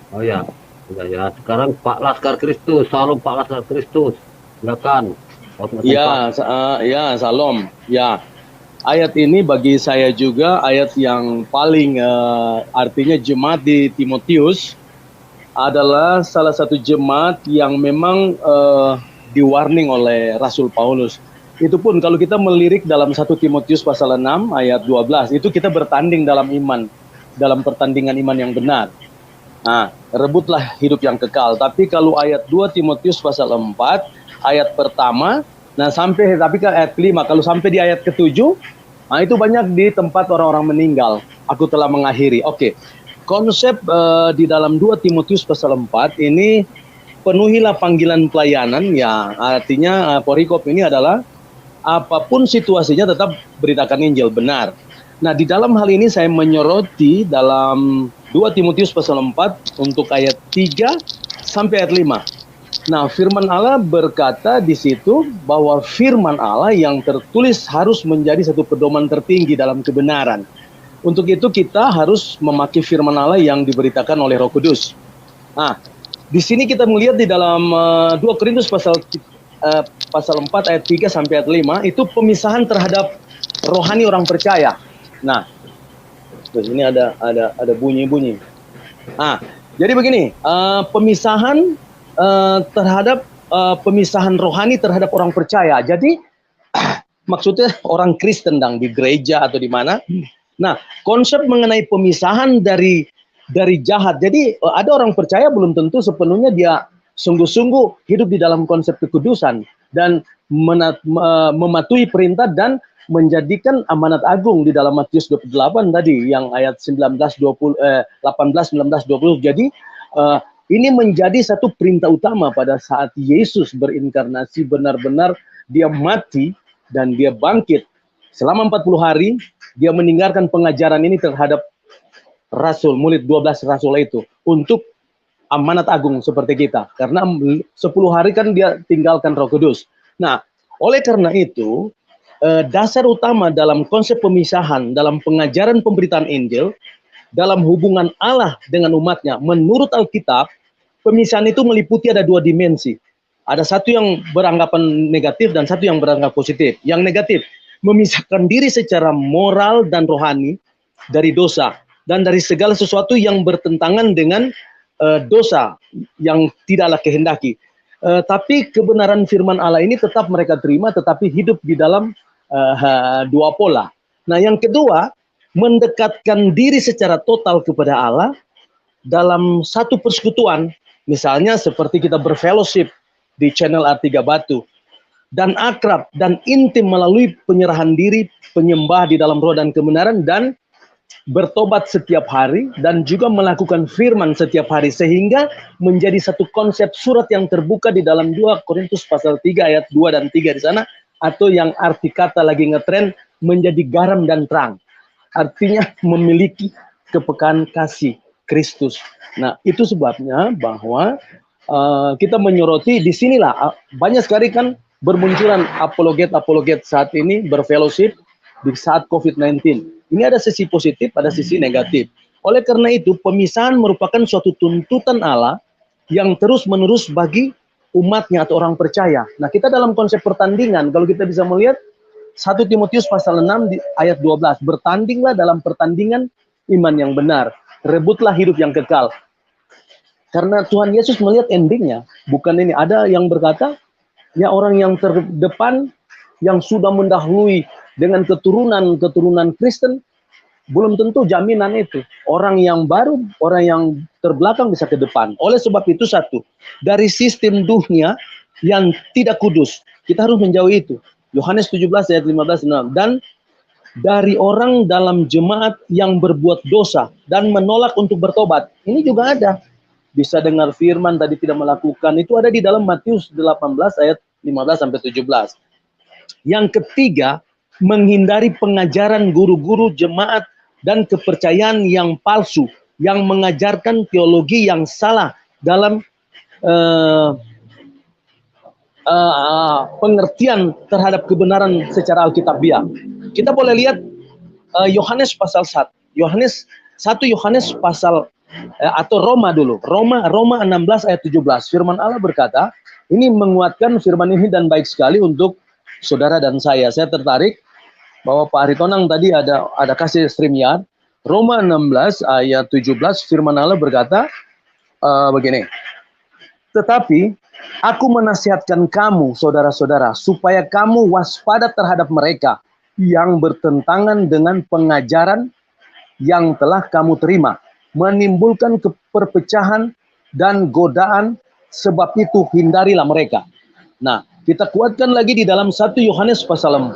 Oh ya, ya. Sekarang Pak Laskar Kristus, salam Pak Laskar Kristus. Silakan. Ya, ya, salam. Ya, ayat ini bagi saya juga ayat yang paling artinya jemaat di Timotius adalah salah satu jemaat yang memang di-warning oleh Rasul Paulus. Itu pun kalau kita melirik dalam 1 Timotius pasal 6 ayat 12, itu kita bertanding dalam iman, dalam pertandingan iman yang benar. Nah, rebutlah hidup yang kekal. Tapi kalau ayat 2 Timotius pasal 4 ayat pertama, nah tapi ke ayat 5, kalau sampai di ayat ke-7, nah itu banyak di tempat orang-orang meninggal. Aku telah mengakhiri. Oke. Konsep di dalam 2 Timotius pasal 4 ini penuhilah panggilan pelayanan ya, artinya perikop ini adalah apapun situasinya tetap beritakan Injil benar. Nah, di dalam hal ini saya menyoroti dalam 2 Timotius pasal 4 untuk ayat 3 sampai ayat 5. Nah, firman Allah berkata di situ bahwa firman Allah yang tertulis harus menjadi satu pedoman tertinggi dalam kebenaran. Untuk itu kita harus memakai firman Allah yang diberitakan oleh Roh Kudus. Nah, di sini kita melihat di dalam 2 Korintus pasal 4 ayat 3 sampai ayat 5 itu pemisahan terhadap rohani orang percaya. Nah, ini ada bunyi-bunyi. Nah, jadi begini, pemisahan terhadap pemisahan rohani terhadap orang percaya. Jadi maksudnya orang Kristen di gereja atau di mana. Nah, konsep mengenai pemisahan dari jahat. Jadi ada orang percaya belum tentu sepenuhnya dia sungguh-sungguh hidup di dalam konsep kekudusan dan mematuhi perintah dan menjadikan amanat agung di dalam Matius 28 tadi yang ayat 18, 19, 20. Jadi ini menjadi satu perintah utama pada saat Yesus berinkarnasi, benar-benar dia mati dan dia bangkit. Selama 40 hari dia meninggalkan pengajaran ini terhadap rasul, murid 12 rasul itu untuk amanat agung seperti kita. Karena 10 hari kan dia tinggalkan Roh Kudus. Nah, oleh karena itu dasar utama dalam konsep pemisahan, dalam pengajaran pemberitaan Injil, dalam hubungan Allah dengan umatnya, menurut Alkitab, pemisahan itu meliputi ada 2 dimensi. Ada satu yang beranggapan negatif dan satu yang beranggap positif. Yang negatif, memisahkan diri secara moral dan rohani dari dosa dan dari segala sesuatu yang bertentangan dengan dosa yang tidaklah kehendaki. Tapi kebenaran firman Allah ini tetap mereka terima, tetapi hidup di dalam 2 pola. Nah, yang kedua, mendekatkan diri secara total kepada Allah dalam satu persekutuan, misalnya seperti kita berfellowship di channel R3 Batu, dan akrab dan intim melalui penyerahan diri, penyembah di dalam roh dan kebenaran, dan bertobat setiap hari dan juga melakukan firman setiap hari, sehingga menjadi satu konsep surat yang terbuka di dalam 2 Korintus pasal 3 ayat 2 dan 3 di sana, atau yang arti kata lagi ngetren, menjadi garam dan terang. Artinya memiliki kepekaan kasih Kristus. Nah, itu sebabnya bahwa kita menyoroti di sinilah banyak sekali kan bermunculan apologet-apologet saat ini berfellowship di saat COVID-19. Ini ada sisi positif, ada sisi negatif. Oleh karena itu, pemisahan merupakan suatu tuntutan Allah yang terus-menerus bagi umatnya atau orang percaya. Nah, kita dalam konsep pertandingan, kalau kita bisa melihat 1 Timotius pasal 6 ayat 12, bertandinglah dalam pertandingan iman yang benar, rebutlah hidup yang kekal. Karena Tuhan Yesus melihat endingnya, bukan ini. Ada yang berkata, ya orang yang terdepan, yang sudah mendahului dengan keturunan Kristen, belum tentu jaminan itu. Orang yang baru, orang yang terbelakang bisa ke depan. Oleh sebab itu satu, dari sistem dunia yang tidak kudus, kita harus menjauhi itu. Yohanes 17 ayat 15-16. Dan dari orang dalam jemaat yang berbuat dosa dan menolak untuk bertobat. Ini juga ada. Bisa dengar firman tadi tidak melakukan. Itu ada di dalam Matius 18 ayat 15-17. Yang ketiga, menghindari pengajaran guru-guru jemaat dan kepercayaan yang palsu, yang mengajarkan teologi yang salah dalam pengertian terhadap kebenaran secara alkitabiah. Kita boleh lihat Yohanes pasal 1. Yohanes pasal atau Roma dulu. Roma 16 ayat 17. Firman Allah berkata, ini menguatkan firman ini dan baik sekali untuk saudara dan saya. Saya tertarik bahwa Pak Aritonang tadi ada kasih StreamYard. Roma 16 ayat 17 firman Allah berkata begini. Tetapi aku menasihatkan kamu, saudara-saudara, supaya kamu waspada terhadap mereka yang bertentangan dengan pengajaran yang telah kamu terima, menimbulkan perpecahan dan godaan, sebab itu hindarilah mereka. Nah, kita kuatkan lagi di dalam 1 Yohanes pasal 4.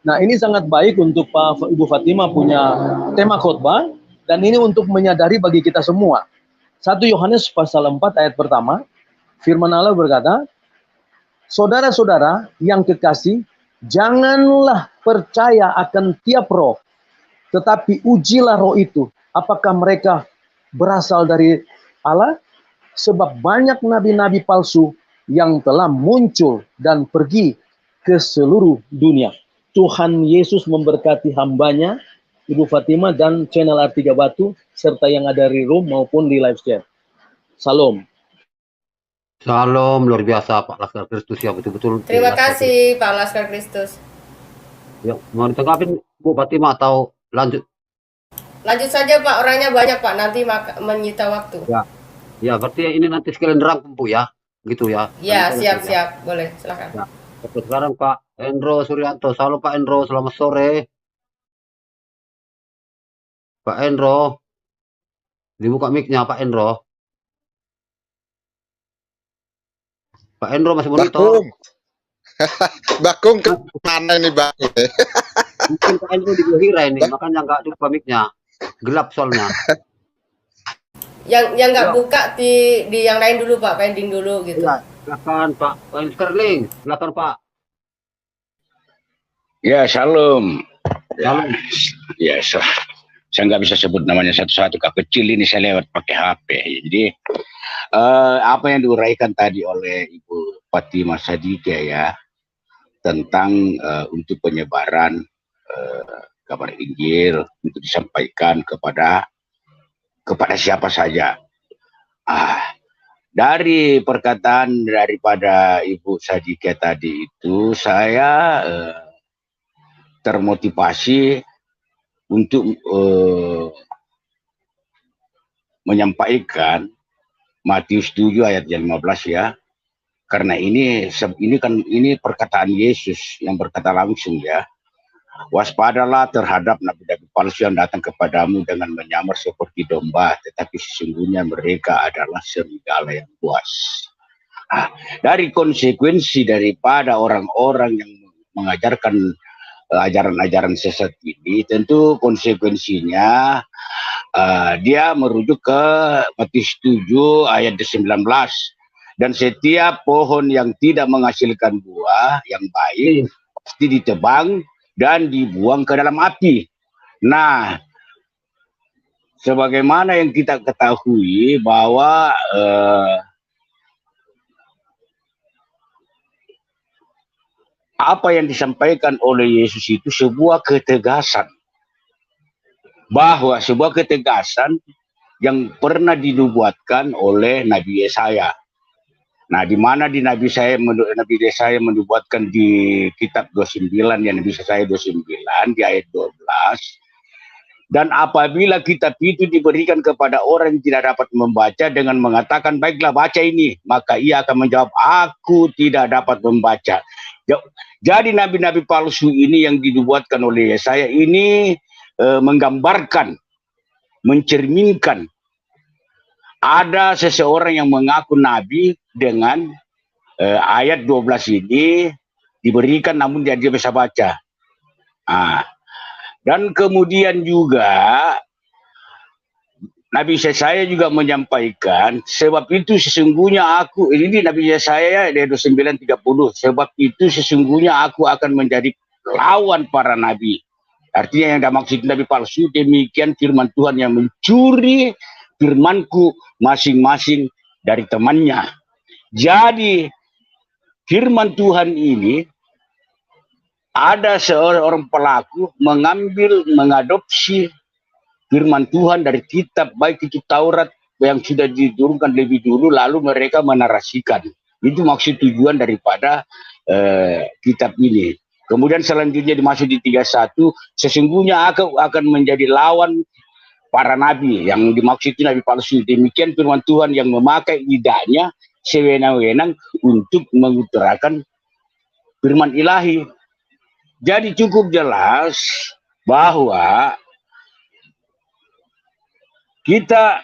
Nah, ini sangat baik untuk Pak Ibu Fatima punya tema khotbah, dan ini untuk menyadari bagi kita semua. 1 Yohanes pasal 4 ayat pertama, firman Allah berkata, saudara-saudara yang kekasih, janganlah percaya akan tiap roh, tetapi ujilah roh itu, apakah mereka berasal dari Allah? Sebab banyak nabi-nabi palsu yang telah muncul dan pergi ke seluruh dunia. Tuhan Yesus memberkati hambanya, Ibu Fatima dan channel R3 Batu, serta yang ada di room maupun di live chat. Salam. Salam, luar biasa Pak Laskar Kristus ya, betul-betul. Terima kasih Pak Laskar Kristus. Ya, mau ditanggapin Bu Fatima atau lanjut? Lanjut saja Pak, orangnya banyak Pak, nanti menyita waktu. Ya, berarti ini nanti sekalian dirangkum Bu ya, gitu ya. Ya, siap-siap, boleh, silakan. Ya. Sekarang Pak Endro Suryanto. Halo Pak Endro, selamat sore. Pak Endro, dibuka mic-nya Pak Endro. Pak Endro masih monitor. Bakung kemana ini Bakung? Mungkin Pak Endro dihira ini, makanya nggak dibuka mic-nya. Gelap soalnya. Yang nggak buka di yang lain dulu Pak, pending dulu gitu. Ya, silakan Pak. Sterling, silakan Pak. Ya, shalom. Shalom. Ya, saya nggak bisa sebut namanya satu-satu, Kak. Kecil ini saya lewat pakai HP. Jadi, apa yang diuraikan tadi oleh Ibu Fatima Sadika ya, tentang untuk penyebaran kabar Injil, untuk disampaikan kepada siapa saja. Dari perkataan daripada Ibu Sadika tadi itu, saya termotivasi untuk menyampaikan Matius 7 ayat 15 ya. Karena ini perkataan Yesus yang berkata langsung ya. Waspadalah terhadap nabi-nabi palsu yang datang kepadamu dengan menyamar seperti domba, tetapi sesungguhnya mereka adalah serigala yang buas. Dari konsekuensi daripada orang-orang yang mengajarkan ajaran-ajaran sesat ini, tentu konsekuensinya dia merujuk ke Matius 7 ayat 19. Dan setiap pohon yang tidak menghasilkan buah yang baik pasti ditebang dan dibuang ke dalam api. Nah, sebagaimana yang kita ketahui bahwa apa yang disampaikan oleh Yesus itu sebuah ketegasan, bahwa sebuah ketegasan yang pernah dinubuatkan oleh Nabi Yesaya. Nah, di mana di Nabi Yesaya menubuatkan di kitab 29, ya, Nabi Yesaya 29 di ayat 12. Dan apabila kitab itu diberikan kepada orang yang tidak dapat membaca dengan mengatakan, baiklah baca ini, maka ia akan menjawab, aku tidak dapat membaca. Jadi nabi-nabi palsu ini yang dinubuatkan oleh Yesaya ini menggambarkan, mencerminkan ada seseorang yang mengaku nabi dengan ayat 12 ini diberikan namun dia bisa baca. Dan kemudian juga Nabi Yesaya juga menyampaikan, sebab itu sesungguhnya aku, ini Nabi Yesaya ayat 29:30, sebab itu sesungguhnya aku akan menjadi lawan para nabi. Artinya yang dimaksud nabi palsu, demikian firman Tuhan yang mencuri firmanku masing-masing dari temannya. Jadi firman Tuhan ini ada seorang pelaku mengadopsi firman Tuhan dari kitab, baik itu Taurat yang sudah diturunkan lebih dulu, lalu mereka menarasikan. Itu maksud tujuan daripada kitab ini. Kemudian selanjutnya dimasuk di 31, sesungguhnya aku akan menjadi lawan para nabi, yang dimaksud nabi palsu. Demikian firman Tuhan yang memakai lidahnya sewenang-wenang untuk mengutarakan firman ilahi. Jadi cukup jelas bahwa kita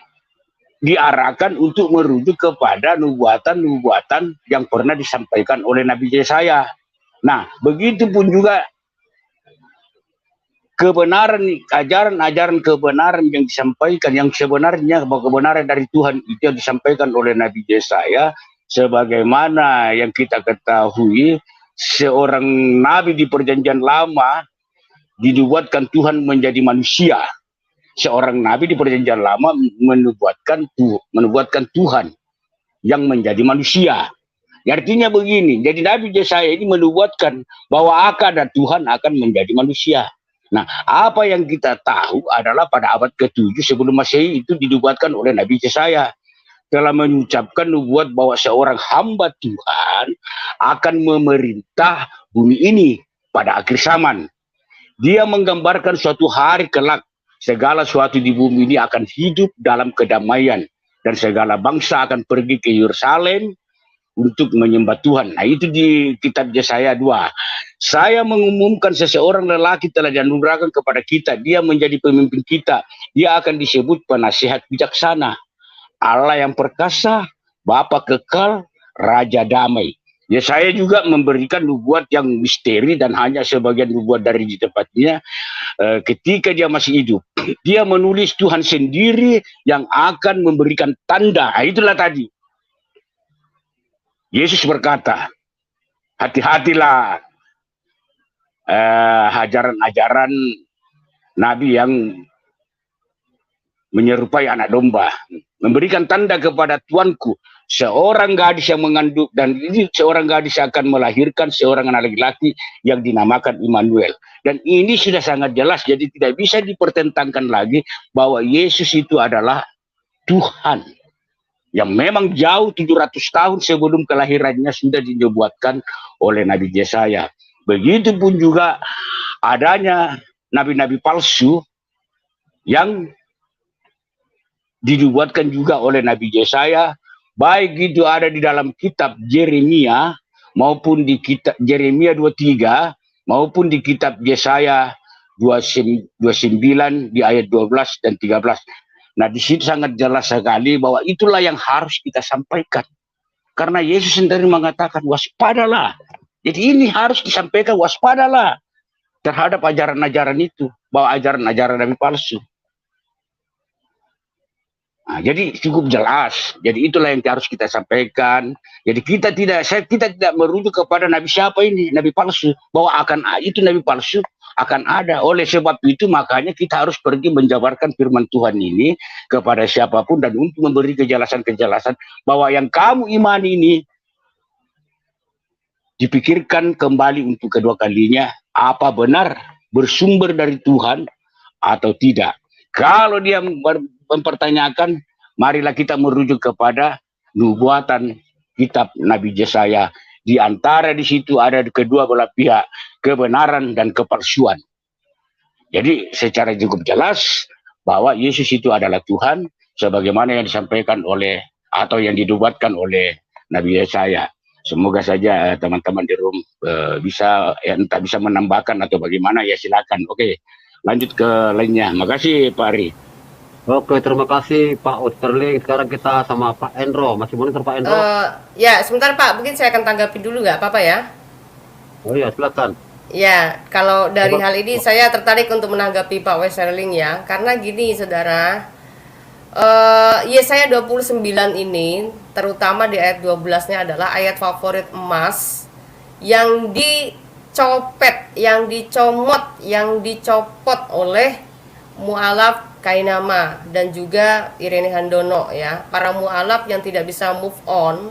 diarahkan untuk merujuk kepada nubuatan-nubuatan yang pernah disampaikan oleh Nabi Yesaya. Nah, begitu pun juga kebenaran, ajaran-ajaran kebenaran yang disampaikan, yang sebenarnya kebenaran dari Tuhan itu yang disampaikan oleh Nabi Yesaya, sebagaimana yang kita ketahui, seorang nabi di Perjanjian Lama dinubuatkan Tuhan menjadi manusia. Seorang nabi di Perjanjian Lama menubuatkan Tuhan yang menjadi manusia. Artinya begini, jadi Nabi Yesaya ini menubuatkan bahwa akan ada Tuhan akan menjadi manusia. Nah, apa yang kita tahu adalah pada abad ke-7 sebelum Masehi itu dinubuatkan oleh Nabi Yesaya, telah mengucapkan nubuat bahwa seorang hamba Tuhan akan memerintah bumi ini pada akhir zaman. Dia menggambarkan suatu hari kelak segala sesuatu di bumi ini akan hidup dalam kedamaian dan segala bangsa akan pergi ke Yerusalem untuk menyembah Tuhan. Nah, itu di kitab Yesaya 2. Saya mengumumkan seseorang lelaki telah dianugerahkan kepada kita. Dia menjadi pemimpin kita. Dia akan disebut penasihat bijaksana, Allah yang perkasa, Bapa kekal, Raja damai. Yesaya juga memberikan nubuat yang misteri dan hanya sebagian nubuat dari di tempatnya ketika dia masih hidup. Dia menulis Tuhan sendiri yang akan memberikan tanda. Nah, itulah tadi. Yesus berkata, hati-hatilah ajaran-ajaran nabi yang menyerupai anak domba, memberikan tanda kepada tuanku, seorang gadis yang mengandung, dan ini seorang gadis akan melahirkan seorang anak laki-laki yang dinamakan Immanuel. Dan ini sudah sangat jelas, jadi tidak bisa dipertentangkan lagi bahwa Yesus itu adalah Tuhan yang memang jauh 700 tahun sebelum kelahirannya sudah dinubuatkan oleh Nabi Yesaya. Begitupun juga adanya nabi-nabi palsu yang dinubuatkan juga oleh Nabi Yesaya, baik itu ada di dalam kitab Yeremia maupun di kitab Yeremia 23 maupun di kitab Yesaya 29 di ayat 12 dan 13. Nah, di situ sangat jelas sekali bahwa itulah yang harus kita sampaikan. Karena Yesus sendiri mengatakan waspadalah. Jadi ini harus disampaikan, waspadalah. terhadap ajaran-ajaran itu, bahwa ajaran-ajaran Nabi palsu. Nah, jadi cukup jelas. Jadi itulah yang harus kita sampaikan. Jadi kita tidak merujuk kepada Nabi siapa ini, Nabi palsu, bahwa itu Nabi palsu akan ada. Oleh sebab itu makanya kita harus pergi menjabarkan firman Tuhan ini kepada siapapun dan untuk memberi kejelasan-kejelasan bahwa yang kamu imani ini dipikirkan kembali untuk kedua kalinya, apa benar bersumber dari Tuhan atau tidak. Kalau dia mempertanyakan, marilah kita merujuk kepada nubuatan kitab Nabi Yesaya. Di antara di situ ada kedua belah pihak, kebenaran dan kepalsuan. Jadi secara cukup jelas bahwa Yesus itu adalah Tuhan, sebagaimana yang disampaikan oleh atau yang dinubuatkan oleh Nabi Yesaya. Semoga saja teman-teman di room bisa entah bisa menambahkan atau bagaimana, ya silakan. Oke, lanjut ke lainnya. Makasih Pak Ari. Oke, terima kasih Pak Osterling. Sekarang kita sama Pak Endro. Masih monitor Pak Endro? Ya, sebentar Pak, mungkin saya akan tanggapi dulu nggak apa-apa ya? Oh iya, silakan. Ya, kalau dari Coba. hal ini saya tertarik untuk menanggapi Pak Westerling ya, karena gini saudara, Yesaya 29 ini, terutama di ayat 12-nya adalah ayat favorit emas yang dicopet, yang dicomot, yang dicopot oleh mualaf Kainama dan juga Irene Handono ya, para mualaf yang tidak bisa move on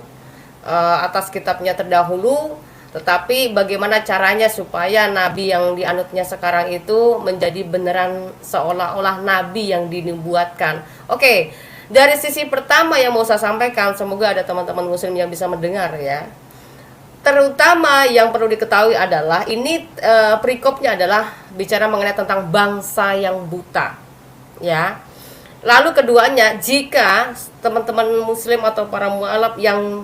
atas kitabnya terdahulu, tetapi bagaimana caranya supaya nabi yang dianutnya sekarang itu menjadi beneran seolah-olah nabi yang dinubuatkan. Oke, dari sisi pertama yang mau saya sampaikan, semoga ada teman-teman muslim yang bisa mendengar ya. Terutama yang perlu diketahui adalah ini perikopnya adalah bicara mengenai tentang bangsa yang buta. Ya. Lalu keduanya, jika teman-teman muslim atau para mualaf yang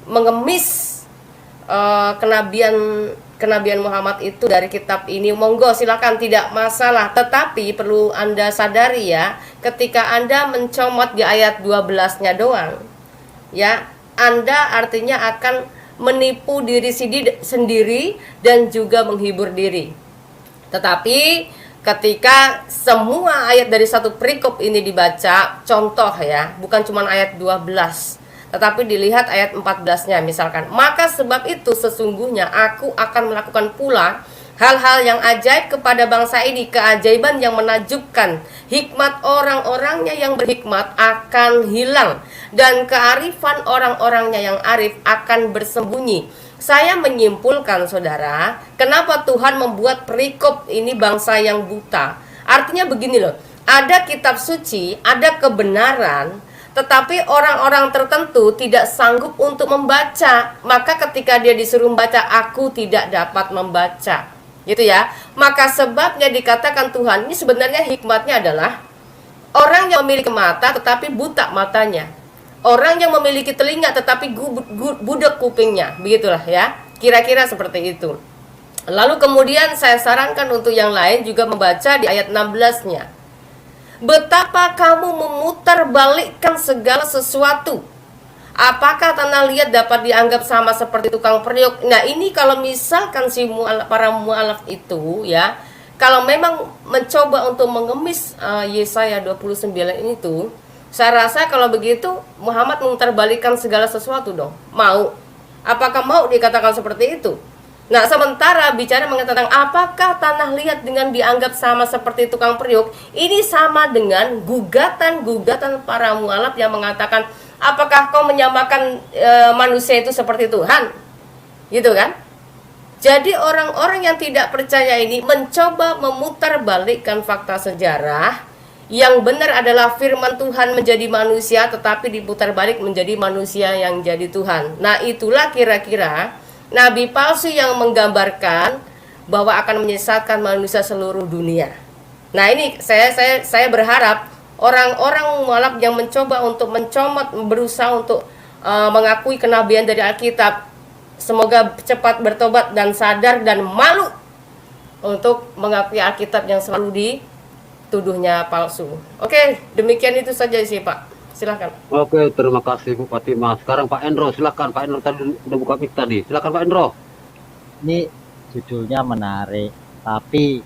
mengemis kenabian Muhammad itu dari kitab ini, monggo silakan, tidak masalah. Tetapi perlu Anda sadari ya, ketika Anda mencomot di ayat 12-nya doang, ya, Anda artinya akan menipu diri sendiri dan juga menghibur diri. Tetapi ketika semua ayat dari satu perikop ini dibaca, contoh ya, bukan cuma ayat 12, tetapi dilihat ayat 14-nya misalkan, maka sebab itu sesungguhnya aku akan melakukan pula hal-hal yang ajaib kepada bangsa ini, keajaiban yang menakjubkan. Hikmat orang-orangnya yang berhikmat akan hilang, dan kearifan orang-orangnya yang arif akan bersembunyi. Saya menyimpulkan saudara, kenapa Tuhan membuat perikop ini bangsa yang buta. Artinya begini loh, ada kitab suci, ada kebenaran, tetapi orang-orang tertentu tidak sanggup untuk membaca. Maka ketika dia disuruh membaca, aku tidak dapat membaca, gitu ya. Maka sebabnya dikatakan Tuhan ini sebenarnya hikmatnya adalah orang yang memiliki mata tetapi buta matanya, orang yang memiliki telinga tetapi budak kupingnya, begitulah ya, kira-kira seperti itu. Lalu kemudian saya sarankan untuk yang lain juga membaca di ayat 16-nya. Betapa kamu memutarbalikkan segala sesuatu. Apakah tanah liat dapat dianggap sama seperti tukang periuk? Nah, ini kalau misalkan si para mualaf itu ya, kalau memang mencoba untuk mengemis Yesaya 29 ini tuh, saya rasa kalau begitu Muhammad memutarbalikkan segala sesuatu dong. Mau? Apakah mau dikatakan seperti itu? Nah, sementara bicara mengenai tentang apakah tanah liat dengan dianggap sama seperti tukang periuk, ini sama dengan gugatan-gugatan para mualaf yang mengatakan, apakah kau menyamakan manusia itu seperti Tuhan? Gitu kan? Jadi orang-orang yang tidak percaya ini mencoba memutarbalikkan fakta sejarah. Yang benar adalah firman Tuhan menjadi manusia, tetapi diputar balik menjadi manusia yang jadi Tuhan. Nah, itulah kira-kira nabi palsu yang menggambarkan bahwa akan menyesatkan manusia seluruh dunia. Nah, ini saya berharap orang-orang mualaf yang mencoba untuk mencomot, berusaha untuk mengakui kenabian dari Alkitab, semoga cepat bertobat dan sadar dan malu untuk mengakui Alkitab yang selalu dituduhnya palsu. Oke, demikian itu saja sih Pak. Silakan. Oke, terima kasih Bu Fatimah. Sekarang Pak Endro, silakan. Pak Endro tadi udah buka mic tadi. Silakan Pak Endro. Ini judulnya menarik. tapi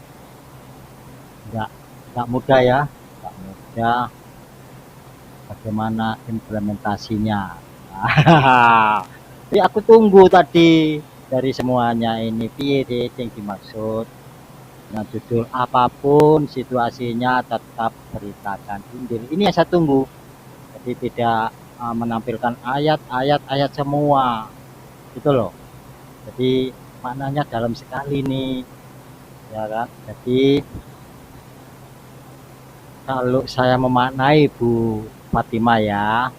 nggak nggak mudah ya, nggak mudah bagaimana implementasinya. Jadi aku tunggu tadi dari semuanya ini piye deh yang dimaksud dengan judul apapun situasinya tetap beritakan Injil. Ini yang saya tunggu. Jadi tidak menampilkan ayat-ayat semua, gitu loh. Jadi maknanya dalam sekali nih, ya kan. Jadi kalau saya memaknai Bu Fatima ya,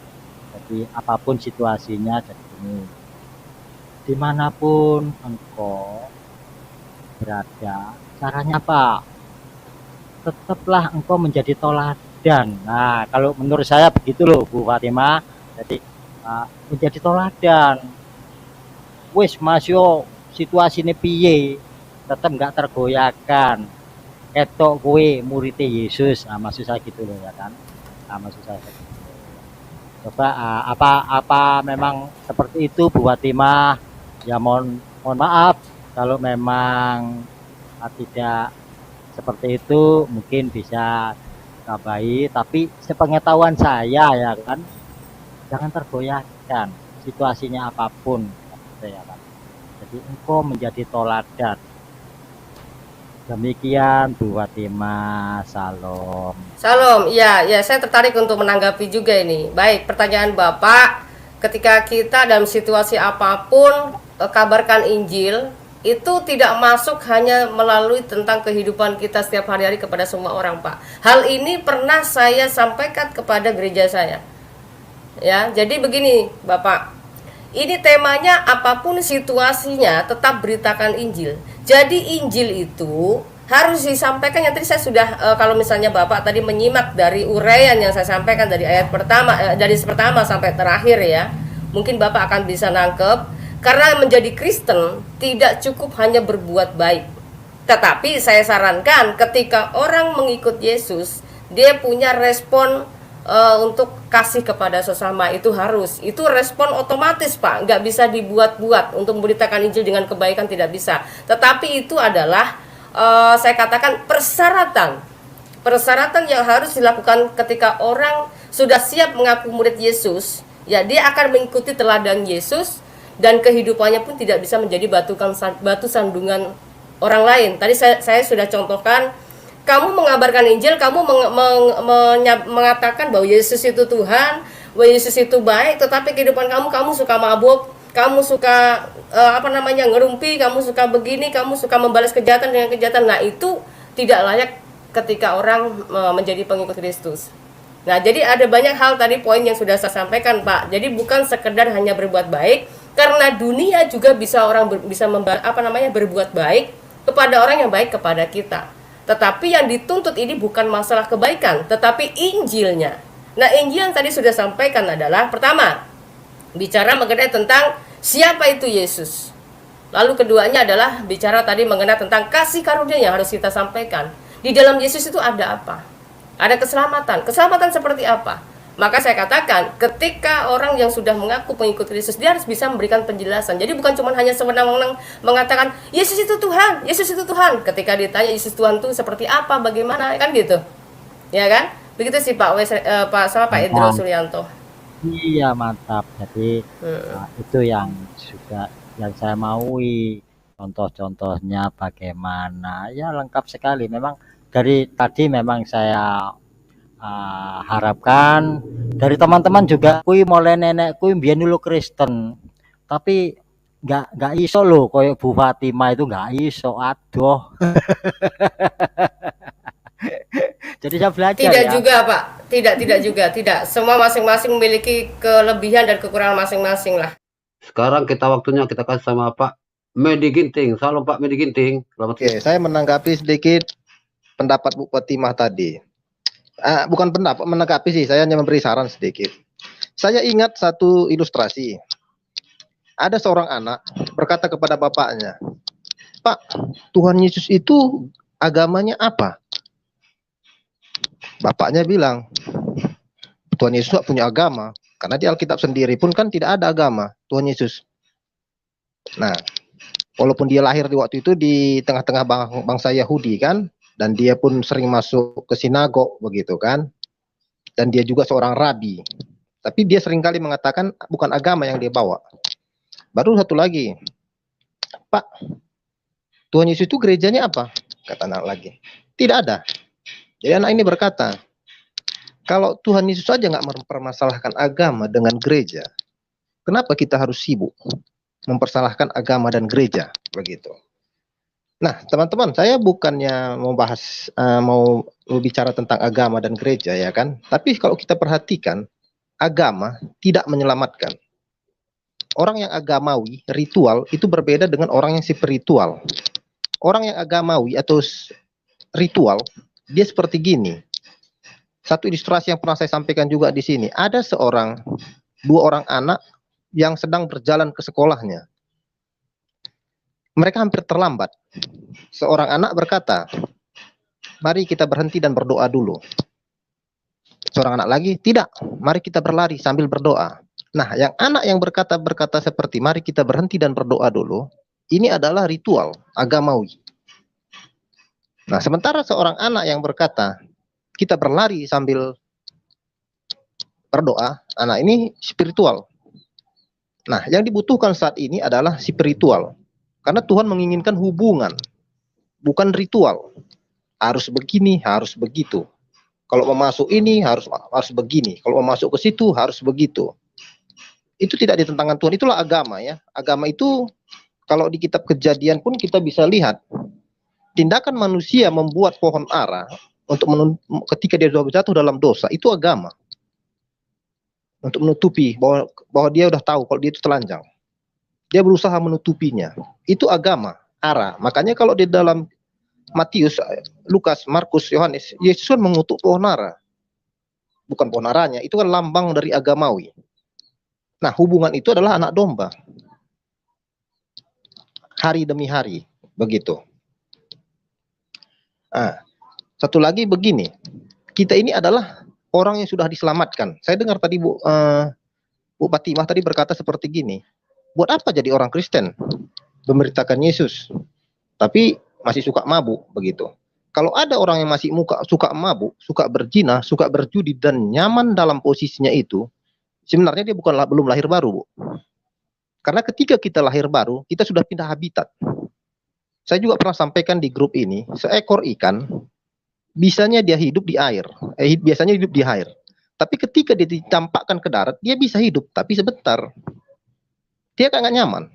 jadi apapun situasinya, jadi ini dimanapun engkau berada, caranya apa? Tetaplah engkau menjadi toladan. Nah, kalau menurut saya begitu loh Bu Fatima. Jadi menjadi toladan. Wis Mas yo situasine piye, tetap nggak tergoyahkan. Ketok kue murid Yesus, maksud saya gitu loh ya kan. Maksud saya gitu. Coba apa memang seperti itu Bu Fatima? Ya mohon maaf kalau memang tidak seperti itu, mungkin bisa tambahi, tapi sepengetahuan saya ya kan, jangan tergoyahkan situasinya apapun, ya kan. Jadi engkau menjadi toladan. Demikian Bu Fatima, salam. Salam, ya, saya tertarik untuk menanggapi juga ini. Baik, pertanyaan Bapak, ketika kita dalam situasi apapun kabarkan Injil, itu tidak masuk hanya melalui tentang kehidupan kita setiap hari-hari kepada semua orang, Pak. Hal ini pernah saya sampaikan kepada gereja saya. Ya, jadi begini, Bapak. Ini temanya apapun situasinya tetap beritakan Injil. Jadi Injil itu harus disampaikan yang tadi saya sudah kalau misalnya Bapak tadi menyimak dari uraian yang saya sampaikan dari ayat pertama dari pertama sampai terakhir ya. Mungkin Bapak akan bisa nangkep karena menjadi Kristen tidak cukup hanya berbuat baik. Tetapi saya sarankan ketika orang mengikut Yesus, dia punya respon untuk kasih kepada sesama, itu harus, itu respon otomatis Pak, nggak bisa dibuat-buat. Untuk memberitakan Injil dengan kebaikan tidak bisa, tetapi itu adalah saya katakan persyaratan yang harus dilakukan ketika orang sudah siap mengaku murid Yesus. Ya, dia akan mengikuti teladan Yesus dan kehidupannya pun tidak bisa menjadi batu sandungan orang lain. Tadi saya sudah contohkan. Kamu mengabarkan Injil, kamu mengatakan bahwa Yesus itu Tuhan, bahwa Yesus itu baik, tetapi kehidupan kamu suka mabuk, kamu suka ngerumpi, kamu suka begini, kamu suka membalas kejahatan dengan kejahatan. Nah, itu tidak layak ketika orang menjadi pengikut Kristus. Nah, jadi ada banyak hal tadi poin yang sudah saya sampaikan, Pak. Jadi bukan sekedar hanya berbuat baik, karena dunia juga bisa berbuat baik kepada orang yang baik kepada kita. Tetapi yang dituntut ini bukan masalah kebaikan, tetapi Injilnya. Nah, Injil yang tadi sudah sampaikan adalah pertama, bicara mengenai tentang siapa itu Yesus. Lalu keduanya adalah bicara tadi mengenai tentang kasih karunia yang harus kita sampaikan. Di dalam Yesus itu ada apa? Ada keselamatan. Keselamatan seperti apa? Maka saya katakan, ketika orang yang sudah mengaku pengikut Yesus, dia harus bisa memberikan penjelasan. Jadi bukan cuma hanya sewenang-wenang mengatakan Yesus itu Tuhan, Yesus itu Tuhan. Ketika ditanya Yesus Tuhan itu seperti apa, bagaimana, kan gitu, ya kan? Begitu sih Pak Pak Indro Suryanto. Iya mantap. Jadi itu yang saya maui. Contoh-contohnya bagaimana? Ya lengkap sekali. Memang dari tadi memang saya harapkan dari teman-teman juga kui mulai nenek kui biar dulu Kristen tapi nggak iso loh koyo Bu Fatima itu nggak iso aduh. Jadi saya belajar tidak ya. Juga Pak, tidak juga, tidak, semua masing-masing memiliki kelebihan dan kekurangan masing-masing lah. Sekarang waktunya kita kasih sama Pak Medi Ginting. Salam Pak Medi Ginting. Oke, saya menanggapi sedikit pendapat Bu Fatimah tadi. Bukan pendapat menanggapi sih, saya hanya memberi saran sedikit. Saya ingat satu ilustrasi. Ada seorang anak berkata kepada bapaknya, "Pak, Tuhan Yesus itu agamanya apa?" Bapaknya bilang, "Tuhan Yesus tidak punya agama, karena di Alkitab sendiri pun kan tidak ada agama Tuhan Yesus." Nah, Walaupun dia lahir di waktu itu di tengah-tengah bangsa Yahudi kan, dan dia pun sering masuk ke sinagog begitu kan, dan dia juga seorang rabi. Tapi dia seringkali mengatakan bukan agama yang dia bawa. Baru satu lagi, Pak, Tuhan Yesus itu gerejanya apa? Kata anak lagi, tidak ada. Jadi anak ini berkata, kalau Tuhan Yesus saja nggak mempermasalahkan agama dengan gereja, kenapa kita harus sibuk mempersalahkan agama dan gereja begitu? Nah, teman-teman, saya bukannya mau bahas mau bicara tentang agama dan gereja ya kan, tapi kalau kita perhatikan, agama tidak menyelamatkan. Orang yang agamawi, ritual itu berbeda dengan orang yang spiritual. Orang yang agamawi atau ritual, dia seperti gini. Satu ilustrasi yang pernah saya sampaikan juga di sini, ada dua orang anak yang sedang berjalan ke sekolahnya. Mereka hampir terlambat. Seorang anak berkata, mari kita berhenti dan berdoa dulu. Seorang anak lagi, tidak, mari kita berlari sambil berdoa. Nah, yang anak yang berkata seperti mari kita berhenti dan berdoa dulu, ini adalah ritual agamawi. Nah, sementara seorang anak yang berkata kita berlari sambil berdoa, anak ini spiritual. Nah, yang dibutuhkan saat ini adalah spiritual. Karena Tuhan menginginkan hubungan, bukan ritual. Harus begini, harus begitu. Kalau mau masuk ini harus begini. Kalau mau masuk ke situ harus begitu. Itu tidak ditentangkan Tuhan. Itulah agama ya. Agama itu kalau di kitab Kejadian pun kita bisa lihat tindakan manusia membuat pohon ara untuk ketika dia sudah jatuh dalam dosa, itu agama. Untuk menutupi bahwa dia udah tahu kalau dia itu telanjang. Dia berusaha menutupinya. Itu agama, ara. Makanya kalau di dalam Matius, Lukas, Markus, Yohanes, Yesus kan mengutuk pohon ara. Bukan pohon aranya, itu kan lambang dari agamawi. Nah, hubungan itu adalah anak domba. Hari demi hari, begitu. Nah, satu lagi begini, kita ini adalah orang yang sudah diselamatkan. Saya dengar tadi Bu Fatimah tadi berkata seperti gini, buat apa jadi orang Kristen? Memberitakan Yesus, tapi masih suka mabuk, begitu. Kalau ada orang yang masih suka mabuk, suka berzina, suka berjudi, dan nyaman dalam posisinya itu, sebenarnya dia belum lahir baru, Bu. Karena ketika kita lahir baru, kita sudah pindah habitat. Saya juga pernah sampaikan di grup ini, seekor ikan, biasanya dia hidup di air. Biasanya hidup di air. Tapi ketika dia ditampakkan ke darat, dia bisa hidup, tapi sebentar. Dia nggak nyaman.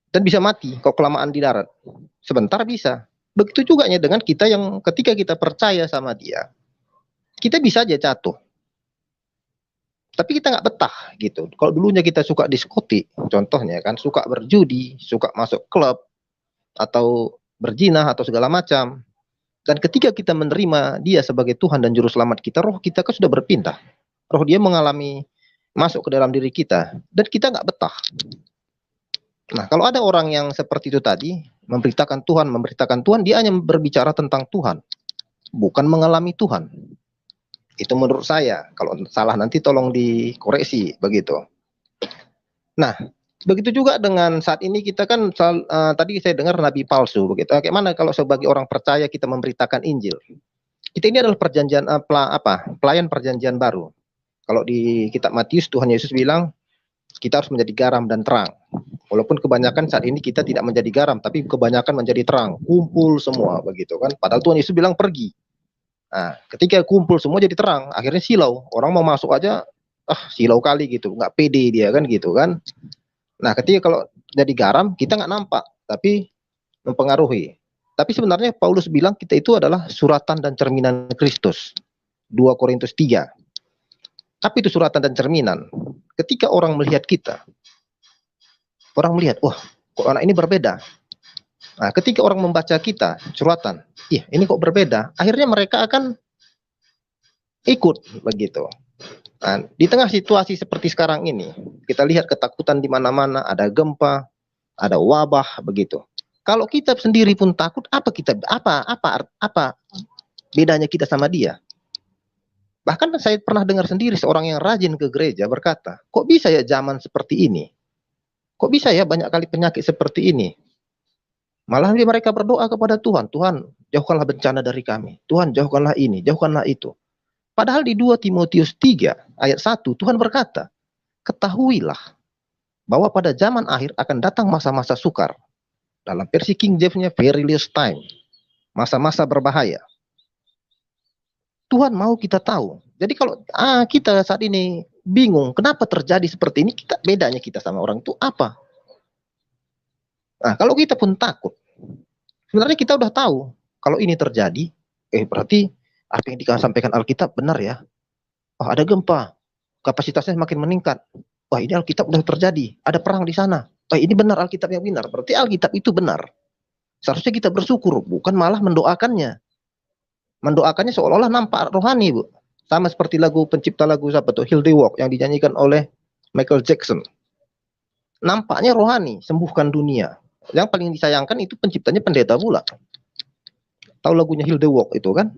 Dan bisa mati kalau kelamaan di darat. Sebentar bisa. Begitu juga dengan kita yang ketika kita percaya sama dia, kita bisa aja jatuh. Tapi kita nggak betah gitu. Kalau dulunya kita suka diskotik, contohnya kan, suka berjudi, suka masuk klub, atau berzina, atau segala macam. Dan ketika kita menerima dia sebagai Tuhan dan Juru Selamat kita, roh kita kan sudah berpindah. Roh dia mengalami masuk ke dalam diri kita. Dan kita nggak betah. Nah, kalau ada orang yang seperti itu tadi, memberitakan Tuhan, dia hanya berbicara tentang Tuhan. Bukan mengalami Tuhan. Itu menurut saya. Kalau salah nanti tolong dikoreksi, begitu. Nah, begitu juga dengan saat ini kita kan tadi saya dengar nabi palsu, begitu. Bagaimana kalau sebagai orang percaya kita memberitakan Injil? Kita ini adalah pelayan perjanjian baru. Kalau di kitab Matius, Tuhan Yesus bilang kita harus menjadi garam dan terang. Walaupun kebanyakan saat ini kita tidak menjadi garam, tapi kebanyakan menjadi terang, kumpul semua, begitu kan. Padahal Tuhan Yesus bilang pergi. Nah, ketika kumpul semua jadi terang, akhirnya silau. Orang mau masuk aja, silau kali gitu, nggak pede dia kan gitu kan. Nah, ketika kalau jadi garam, kita nggak nampak, tapi mempengaruhi. Tapi sebenarnya Paulus bilang kita itu adalah suratan dan cerminan Kristus. 2 Korintus 3. Apa itu suratan dan cerminan? Ketika orang melihat kita, orang melihat, wah, kok anak ini berbeda. Nah, ketika orang membaca kita, suratan, ini kok berbeda. Akhirnya mereka akan ikut, begitu. Nah, di tengah situasi seperti sekarang ini, kita lihat ketakutan di mana-mana, ada gempa, ada wabah, begitu. Kalau kita sendiri pun takut, apa bedanya kita sama dia? Bahkan saya pernah dengar sendiri seorang yang rajin ke gereja berkata, kok bisa ya zaman seperti ini? Kok bisa ya banyak kali penyakit seperti ini? Malah mereka berdoa kepada Tuhan, Tuhan jauhkanlah bencana dari kami, Tuhan jauhkanlah ini, jauhkanlah itu. Padahal di 2 Timotius 3 ayat 1 Tuhan berkata, ketahuilah bahwa pada zaman akhir akan datang masa-masa sukar. Dalam versi King James-nya perilous time, masa-masa berbahaya. Tuhan mau kita tahu. Jadi kalau kita saat ini bingung kenapa terjadi seperti ini, bedanya kita sama orang itu apa? Nah, kalau kita pun takut, sebenarnya kita udah tahu kalau ini terjadi, berarti apa yang disampaikan Alkitab benar ya. Oh, ada gempa, kapasitasnya semakin meningkat. Wah, ini Alkitab udah terjadi, ada perang di sana. Ini benar Alkitab yang benar. Berarti Alkitab itu benar. Seharusnya kita bersyukur, bukan malah mendoakannya. Mendoakannya seolah-olah nampak rohani, Bu. Sama seperti lagu pencipta lagu siapa tuh, Hill They Walk yang dinyanyikan oleh Michael Jackson. Nampaknya rohani, sembuhkan dunia. Yang paling disayangkan itu penciptanya pendeta pula. Tahu lagunya Hill They Walk itu kan?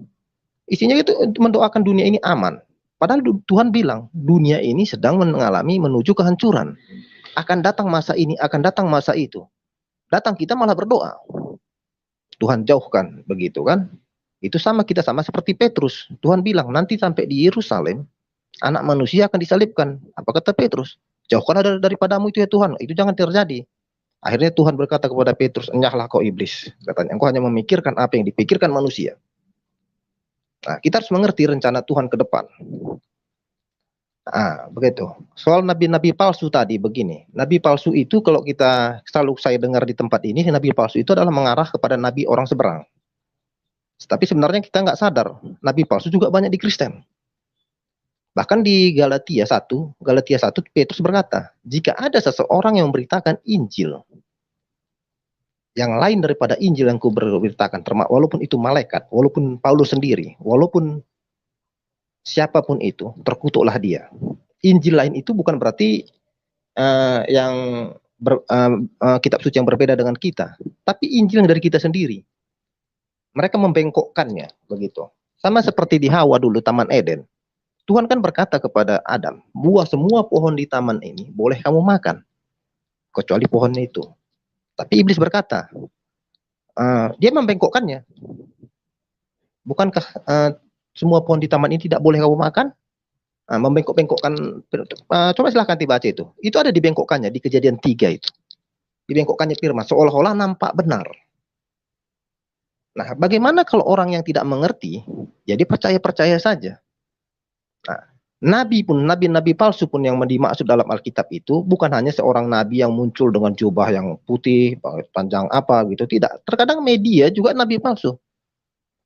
Isinya itu mendoakan dunia ini aman. Padahal Tuhan bilang, dunia ini sedang mengalami menuju kehancuran. Akan datang masa ini, akan datang masa itu. Datang kita malah berdoa. Tuhan jauhkan, begitu kan? Itu sama kita sama seperti Petrus. Tuhan bilang, nanti sampai di Yerusalem, anak manusia akan disalibkan. Apa kata Petrus? Jauhkan daripadamu itu ya Tuhan. Itu jangan terjadi. Akhirnya Tuhan berkata kepada Petrus, enyahlah kau iblis. Katanya, engkau hanya memikirkan apa yang dipikirkan manusia. Nah, kita harus mengerti rencana Tuhan ke depan. Begitu. Soal nabi-nabi palsu tadi begini. Nabi palsu itu kalau kita selalu saya dengar di tempat ini, nabi palsu itu adalah mengarah kepada nabi orang seberang. Tapi sebenarnya kita nggak sadar, nabi palsu juga banyak di Kristen. Bahkan di Galatia 1 Petrus berkata, jika ada seseorang yang memberitakan Injil yang lain daripada Injil yang kuberitakan, walaupun itu malaikat, walaupun Paulus sendiri, walaupun siapapun itu, terkutuklah dia. Injil lain itu bukan berarti kitab suci yang berbeda dengan kita, tapi Injil yang dari kita sendiri. Mereka membengkokkannya, begitu. Sama seperti di Hawa dulu, Taman Eden. Tuhan kan berkata kepada Adam, buah semua pohon di taman ini boleh kamu makan, kecuali pohon itu. Tapi iblis berkata, dia membengkokkannya. Bukankah semua pohon di taman ini tidak boleh kamu makan? Membengkok-bengkokkan, coba silahkan dibaca itu. Itu ada dibengkokkannya di Kejadian 3 itu. Dibengkokkannya firman, seolah-olah nampak benar. Nah, bagaimana kalau orang yang tidak mengerti, jadi percaya-percaya saja. Nah, nabi palsu pun yang dimaksud dalam Alkitab itu bukan hanya seorang nabi yang muncul dengan jubah yang putih, panjang apa gitu, tidak. Terkadang media juga nabi palsu.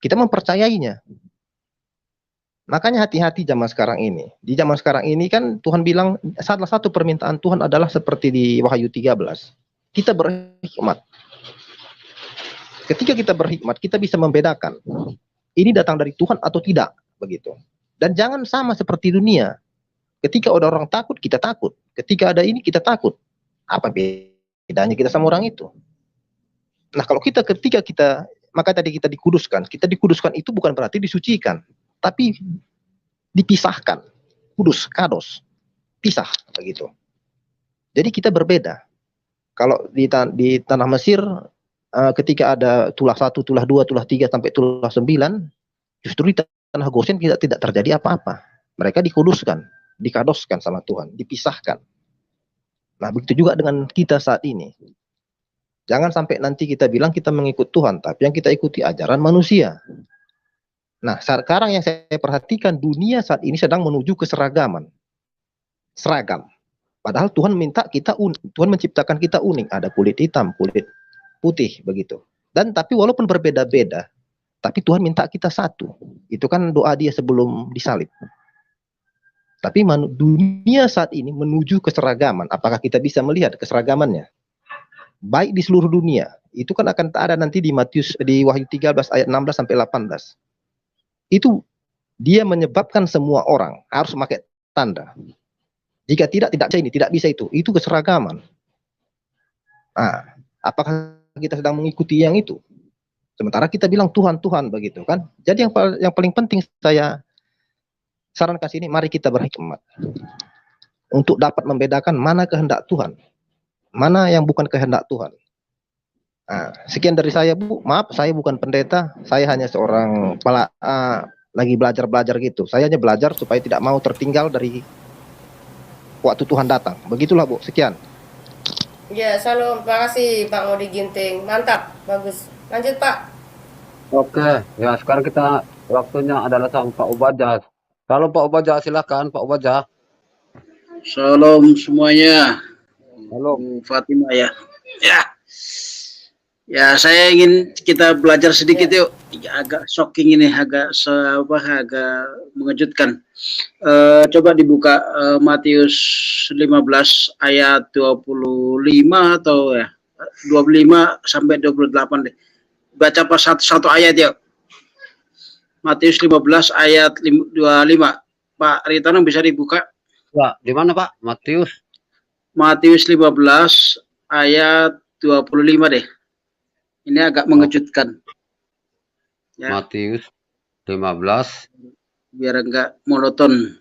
Kita mempercayainya. Makanya hati-hati zaman sekarang ini. Di zaman sekarang ini kan Tuhan bilang salah satu permintaan Tuhan adalah seperti di Wahyu 13. Kita berhikmat. Ketika kita berhikmat, kita bisa membedakan ini datang dari Tuhan atau tidak, begitu. Dan jangan sama seperti dunia. Ketika ada orang takut, kita takut. Ketika ada ini, kita takut. Apa bedanya kita sama orang itu? Nah, kalau maka tadi kita dikuduskan. Kita dikuduskan itu bukan berarti disucikan, tapi dipisahkan. Kudus, kados. Pisah, begitu. Jadi kita berbeda. Kalau di tanah Mesir, ketika ada tulah 1, tulah 2, tulah 3, sampai tulah 9, justru di tanah Gosen tidak terjadi apa-apa. Mereka dikuduskan, dikadoskan sama Tuhan, dipisahkan. Nah, begitu juga dengan kita saat ini. Jangan sampai nanti kita bilang kita mengikut Tuhan, tapi yang kita ikuti ajaran manusia. Nah, sekarang yang saya perhatikan, dunia saat ini sedang menuju keseragaman. Seragam. Padahal Tuhan minta kita Tuhan menciptakan kita unik. Ada kulit hitam, kulit putih, begitu. Dan tapi walaupun berbeda-beda, tapi Tuhan minta kita satu. Itu kan doa dia sebelum disalib. Tapi dunia saat ini menuju keseragaman. Apakah kita bisa melihat keseragamannya? Baik di seluruh dunia. Itu kan akan ada nanti di Wahyu 13 ayat 16 sampai 18. Itu dia menyebabkan semua orang harus memakai tanda. Jika tidak bisa ini, tidak bisa itu. Itu keseragaman. Nah, apakah kita sedang mengikuti yang itu? Sementara kita bilang Tuhan, Tuhan, begitu kan. Jadi yang paling penting saya sarankan sini, mari kita berhikmat untuk dapat membedakan mana kehendak Tuhan. mana yang bukan kehendak Tuhan. Nah, sekian dari saya, Bu. Maaf, saya bukan pendeta. Saya hanya seorang lagi belajar-belajar gitu. Saya hanya belajar supaya tidak mau tertinggal dari waktu Tuhan datang. Begitulah, Bu. Sekian. Ya, salam. Terima kasih Pak Ngodi Ginting. Mantap, bagus. Lanjut Pak. Oke, ya sekarang kita waktunya adalah sama Pak Ubajah. Kalau Pak Ubajah silakan Pak Ubajah. Salam semuanya. Halo. Bu Fatima ya. Ya, saya ingin kita belajar sedikit yuk. Agak shocking ini, agak mengejutkan. Coba dibuka Matius 15 ayat 25 atau ya 25 sampai 28 deh. Baca pas satu ayat ya. Matius 15 ayat 25. Pak Ritano bisa dibuka? Ya, di mana Pak? Matius 15 ayat 25 deh. Ini agak mengejutkan. Ya. Matius 15 Biar enggak monoton.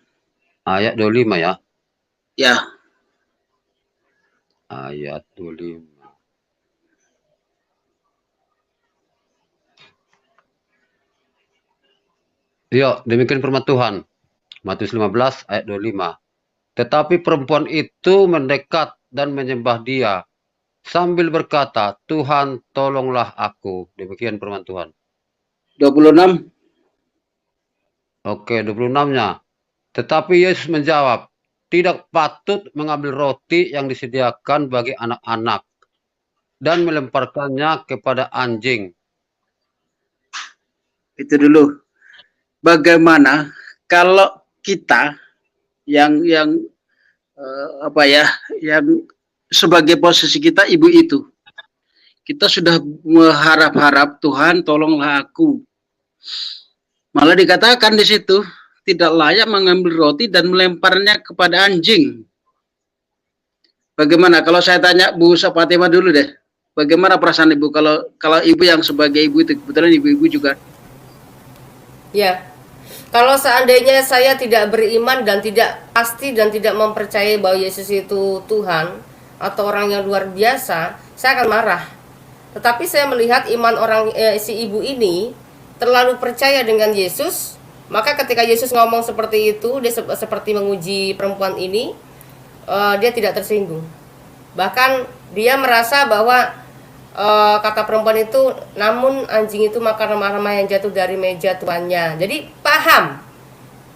ayat 25 ya. Ya. Ayat 25. Ya, demikian firman Tuhan. Matius 15 ayat 25. Tetapi perempuan itu mendekat dan menyembah dia sambil berkata, Tuhan tolonglah aku. Demikian firman Tuhan. 26. Oke, 26-nya. Tetapi Yesus menjawab, tidak patut mengambil roti yang disediakan bagi anak-anak dan melemparkannya kepada anjing. Itu dulu. Bagaimana kalau kita yang yang sebagai posisi kita ibu itu, kita sudah mengharap-harap Tuhan tolonglah aku. Malah dikatakan di situ tidak layak mengambil roti dan melemparnya kepada anjing. Bagaimana kalau saya tanya Bu Fatima dulu deh, bagaimana perasaan ibu kalau ibu yang sebagai ibu itu, kebetulan ibu-ibu juga. Ya. Kalau seandainya saya tidak beriman dan tidak pasti dan tidak mempercayai bahwa Yesus itu Tuhan atau orang yang luar biasa, saya akan marah. Tetapi saya melihat iman si ibu ini terlalu percaya dengan Yesus, maka ketika Yesus ngomong seperti itu, dia seperti menguji perempuan ini, dia tidak tersinggung. Bahkan dia merasa bahwa kata perempuan itu, namun anjing itu makan remah-remah yang jatuh dari meja tuannya. Jadi paham,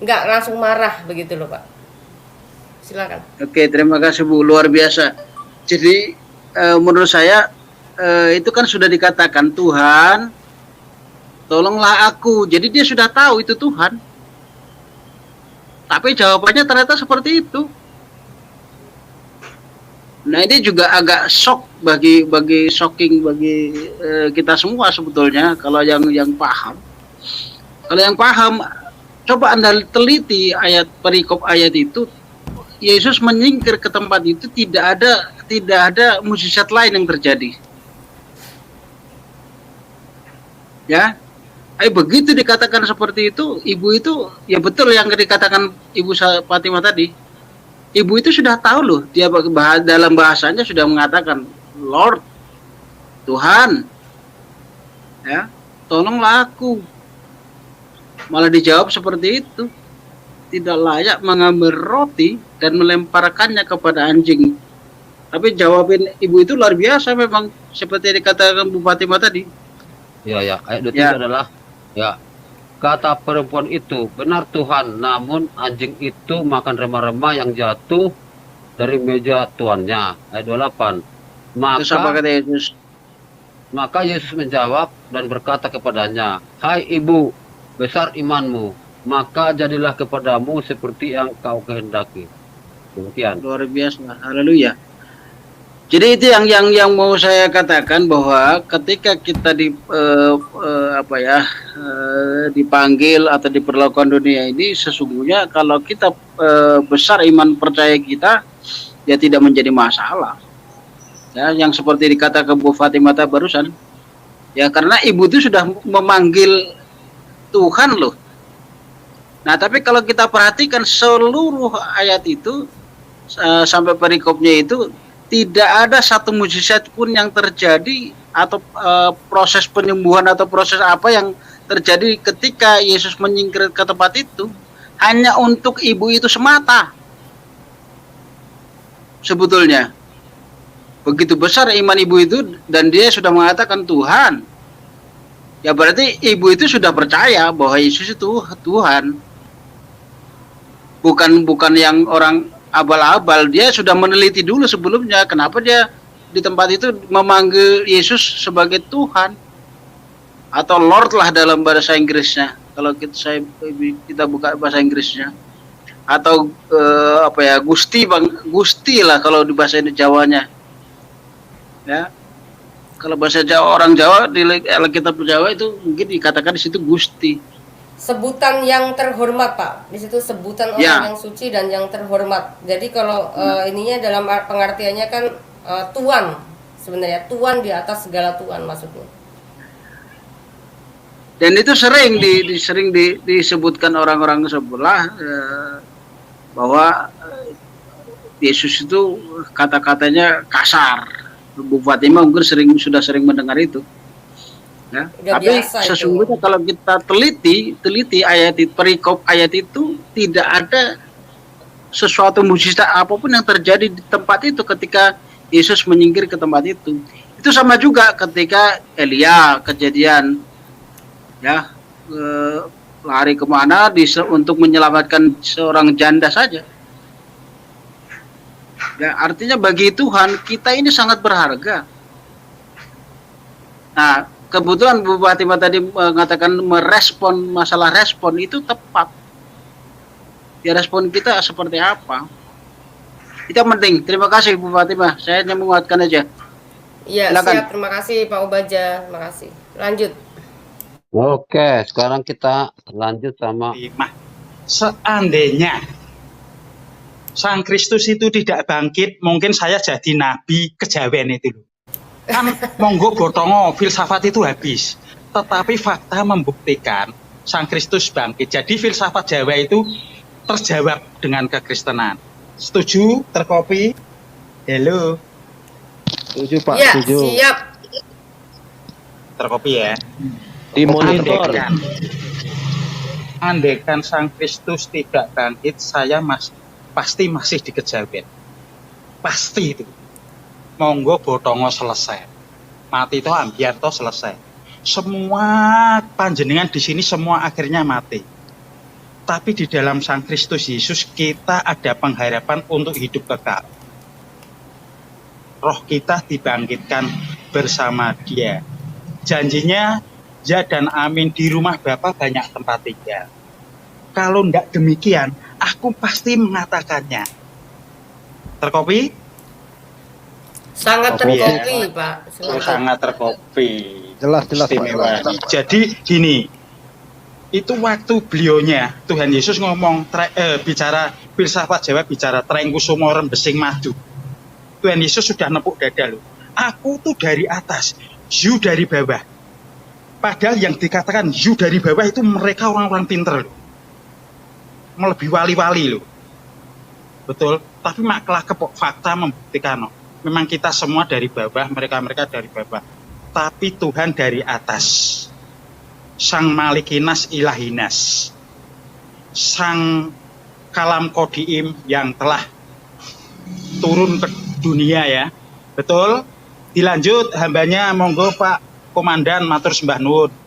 nggak langsung marah begitu loh Pak. Silakan. Oke, terima kasih Bu, luar biasa. Jadi menurut saya itu kan sudah dikatakan Tuhan tolonglah aku. Jadi dia sudah tahu itu Tuhan. Tapi jawabannya ternyata seperti itu. Nah, ini juga agak shock shocking bagi kita semua sebetulnya kalau yang paham. Kalau yang paham, coba Anda teliti perikop ayat itu. Yesus menyingkir ke tempat itu, tidak ada mukjizat lain yang terjadi. Ya. Begitu dikatakan seperti itu, ibu itu ya betul yang dikatakan Ibu Fatima tadi. Ibu itu sudah tahu loh, dia dalam bahasanya sudah mengatakan, Lord, Tuhan, ya, tolonglah aku. Malah dijawab seperti itu, tidak layak mengambil roti dan melemparkannya kepada anjing. Tapi jawabin ibu itu luar biasa memang, seperti yang dikatakan Bu Fatima tadi. Ya, ayat 23 adalah, ya, kata perempuan itu, benar Tuhan, namun anjing itu makan remah-remah yang jatuh dari meja tuannya. Ayat 28. Maka Yesus menjawab dan berkata kepadanya, hai ibu, besar imanmu, maka jadilah kepadamu seperti yang kau kehendaki. Demikian. Luar biasa, haleluya. Jadi itu yang mau saya katakan, bahwa ketika kita dipanggil atau diperlakukan dunia ini, sesungguhnya kalau kita besar iman percaya kita, ya tidak menjadi masalah. Ya, yang seperti dikatakan Bu Fatima barusan, ya karena ibu itu sudah memanggil Tuhan loh. Nah, tapi kalau kita perhatikan seluruh ayat itu sampai perikopnya itu, tidak ada satu mujizat pun yang terjadi atau proses penyembuhan atau proses apa yang terjadi ketika Yesus menyingkir ke tempat itu hanya untuk ibu itu semata. Sebetulnya begitu besar iman ibu itu dan dia sudah mengatakan Tuhan. Ya berarti ibu itu sudah percaya bahwa Yesus itu Tuhan. Bukan yang orang abal-abal, dia sudah meneliti dulu sebelumnya kenapa dia di tempat itu memanggil Yesus sebagai Tuhan atau Lord lah dalam bahasa Inggrisnya. Kalau kita buka bahasa Inggrisnya atau Gusti lah kalau di bahasa Jawanya. Ya. Kalau bahasa Jawa orang Jawa di Alkitab Jawa itu mungkin dikatakan di situ Gusti. Sebutan yang terhormat, Pak. Di situ sebutan orang yang suci dan yang terhormat. Jadi kalau ininya dalam pengertiannya kan Tuhan. Sebenarnya Tuhan di atas segala Tuhan maksudnya. Dan itu sering disebutkan orang-orang sebelah bahwa Yesus itu kata-katanya kasar. Bu Fatima mungkin sudah sering mendengar itu. Ya. Tapi sesungguhnya kalau kita teliti ayat itu, perikop ayat itu tidak ada sesuatu mujizat apapun yang terjadi di tempat itu ketika Yesus menyingkir ke tempat itu. Itu sama juga ketika Elia kejadian ya lari kemana untuk menyelamatkan seorang janda saja. Ya, artinya bagi Tuhan kita ini sangat berharga. Nah, kebetulan Bu Fatima tadi mengatakan merespon masalah respon itu tepat. Ya respon kita seperti apa? Itu yang penting. Terima kasih Bu Fatima. Saya hanya menguatkan aja. Iya, siap. Terima kasih Pak Ubaja. Terima kasih. Lanjut. Oke, sekarang kita lanjut sama seandainya Sang Kristus itu tidak bangkit, mungkin saya jadi nabi kejawen itu loh. Kan monggo botongo filsafat itu habis. Tetapi fakta membuktikan Sang Kristus bangkit. Jadi filsafat Jawa itu terjawab dengan kekristenan. Setuju? Terkopi? Halo. Setuju Pak, Ya, setuju. siap. Terkopi ya. Dimonitor. Andaikan Sang Kristus tidak bangkit, saya pasti masih di kejawen. Pasti itu. Monggo botongo selesai. Mati toh ambiar toh selesai. Semua panjenengan di sini semua akhirnya mati. Tapi di dalam Sang Kristus Yesus kita ada pengharapan untuk hidup kekal. Roh kita dibangkitkan bersama Dia. Janjinya ya dan amin, di rumah Bapa banyak tempat tinggal. Kalau tidak demikian, aku pasti mengatakannya. Terkopi? Sangat Kopi, terkopi, Pak. Sangat terkopi. Jelas Istimewa. Pak. Jadi gini, itu waktu belionya Tuhan Yesus ngomong bicara filsafat Jawa, bicara trengku sumorem besing madu. Tuhan Yesus sudah nepuk dada loh. Aku tuh dari atas, you dari bawah. Padahal yang dikatakan you dari bawah itu mereka orang-orang pinter loh. Melebihi wali-wali loh. Betul, tapi maklah fakta membuktikan loh. Memang kita semua dari bawah, mereka dari bawah. Tapi Tuhan dari atas. Sang Malikinas Ilahinas. Sang Kalam Kodiim yang telah turun ke dunia ya. Betul? Dilanjut hambanya monggo Pak Komandan matur sembah nuwun.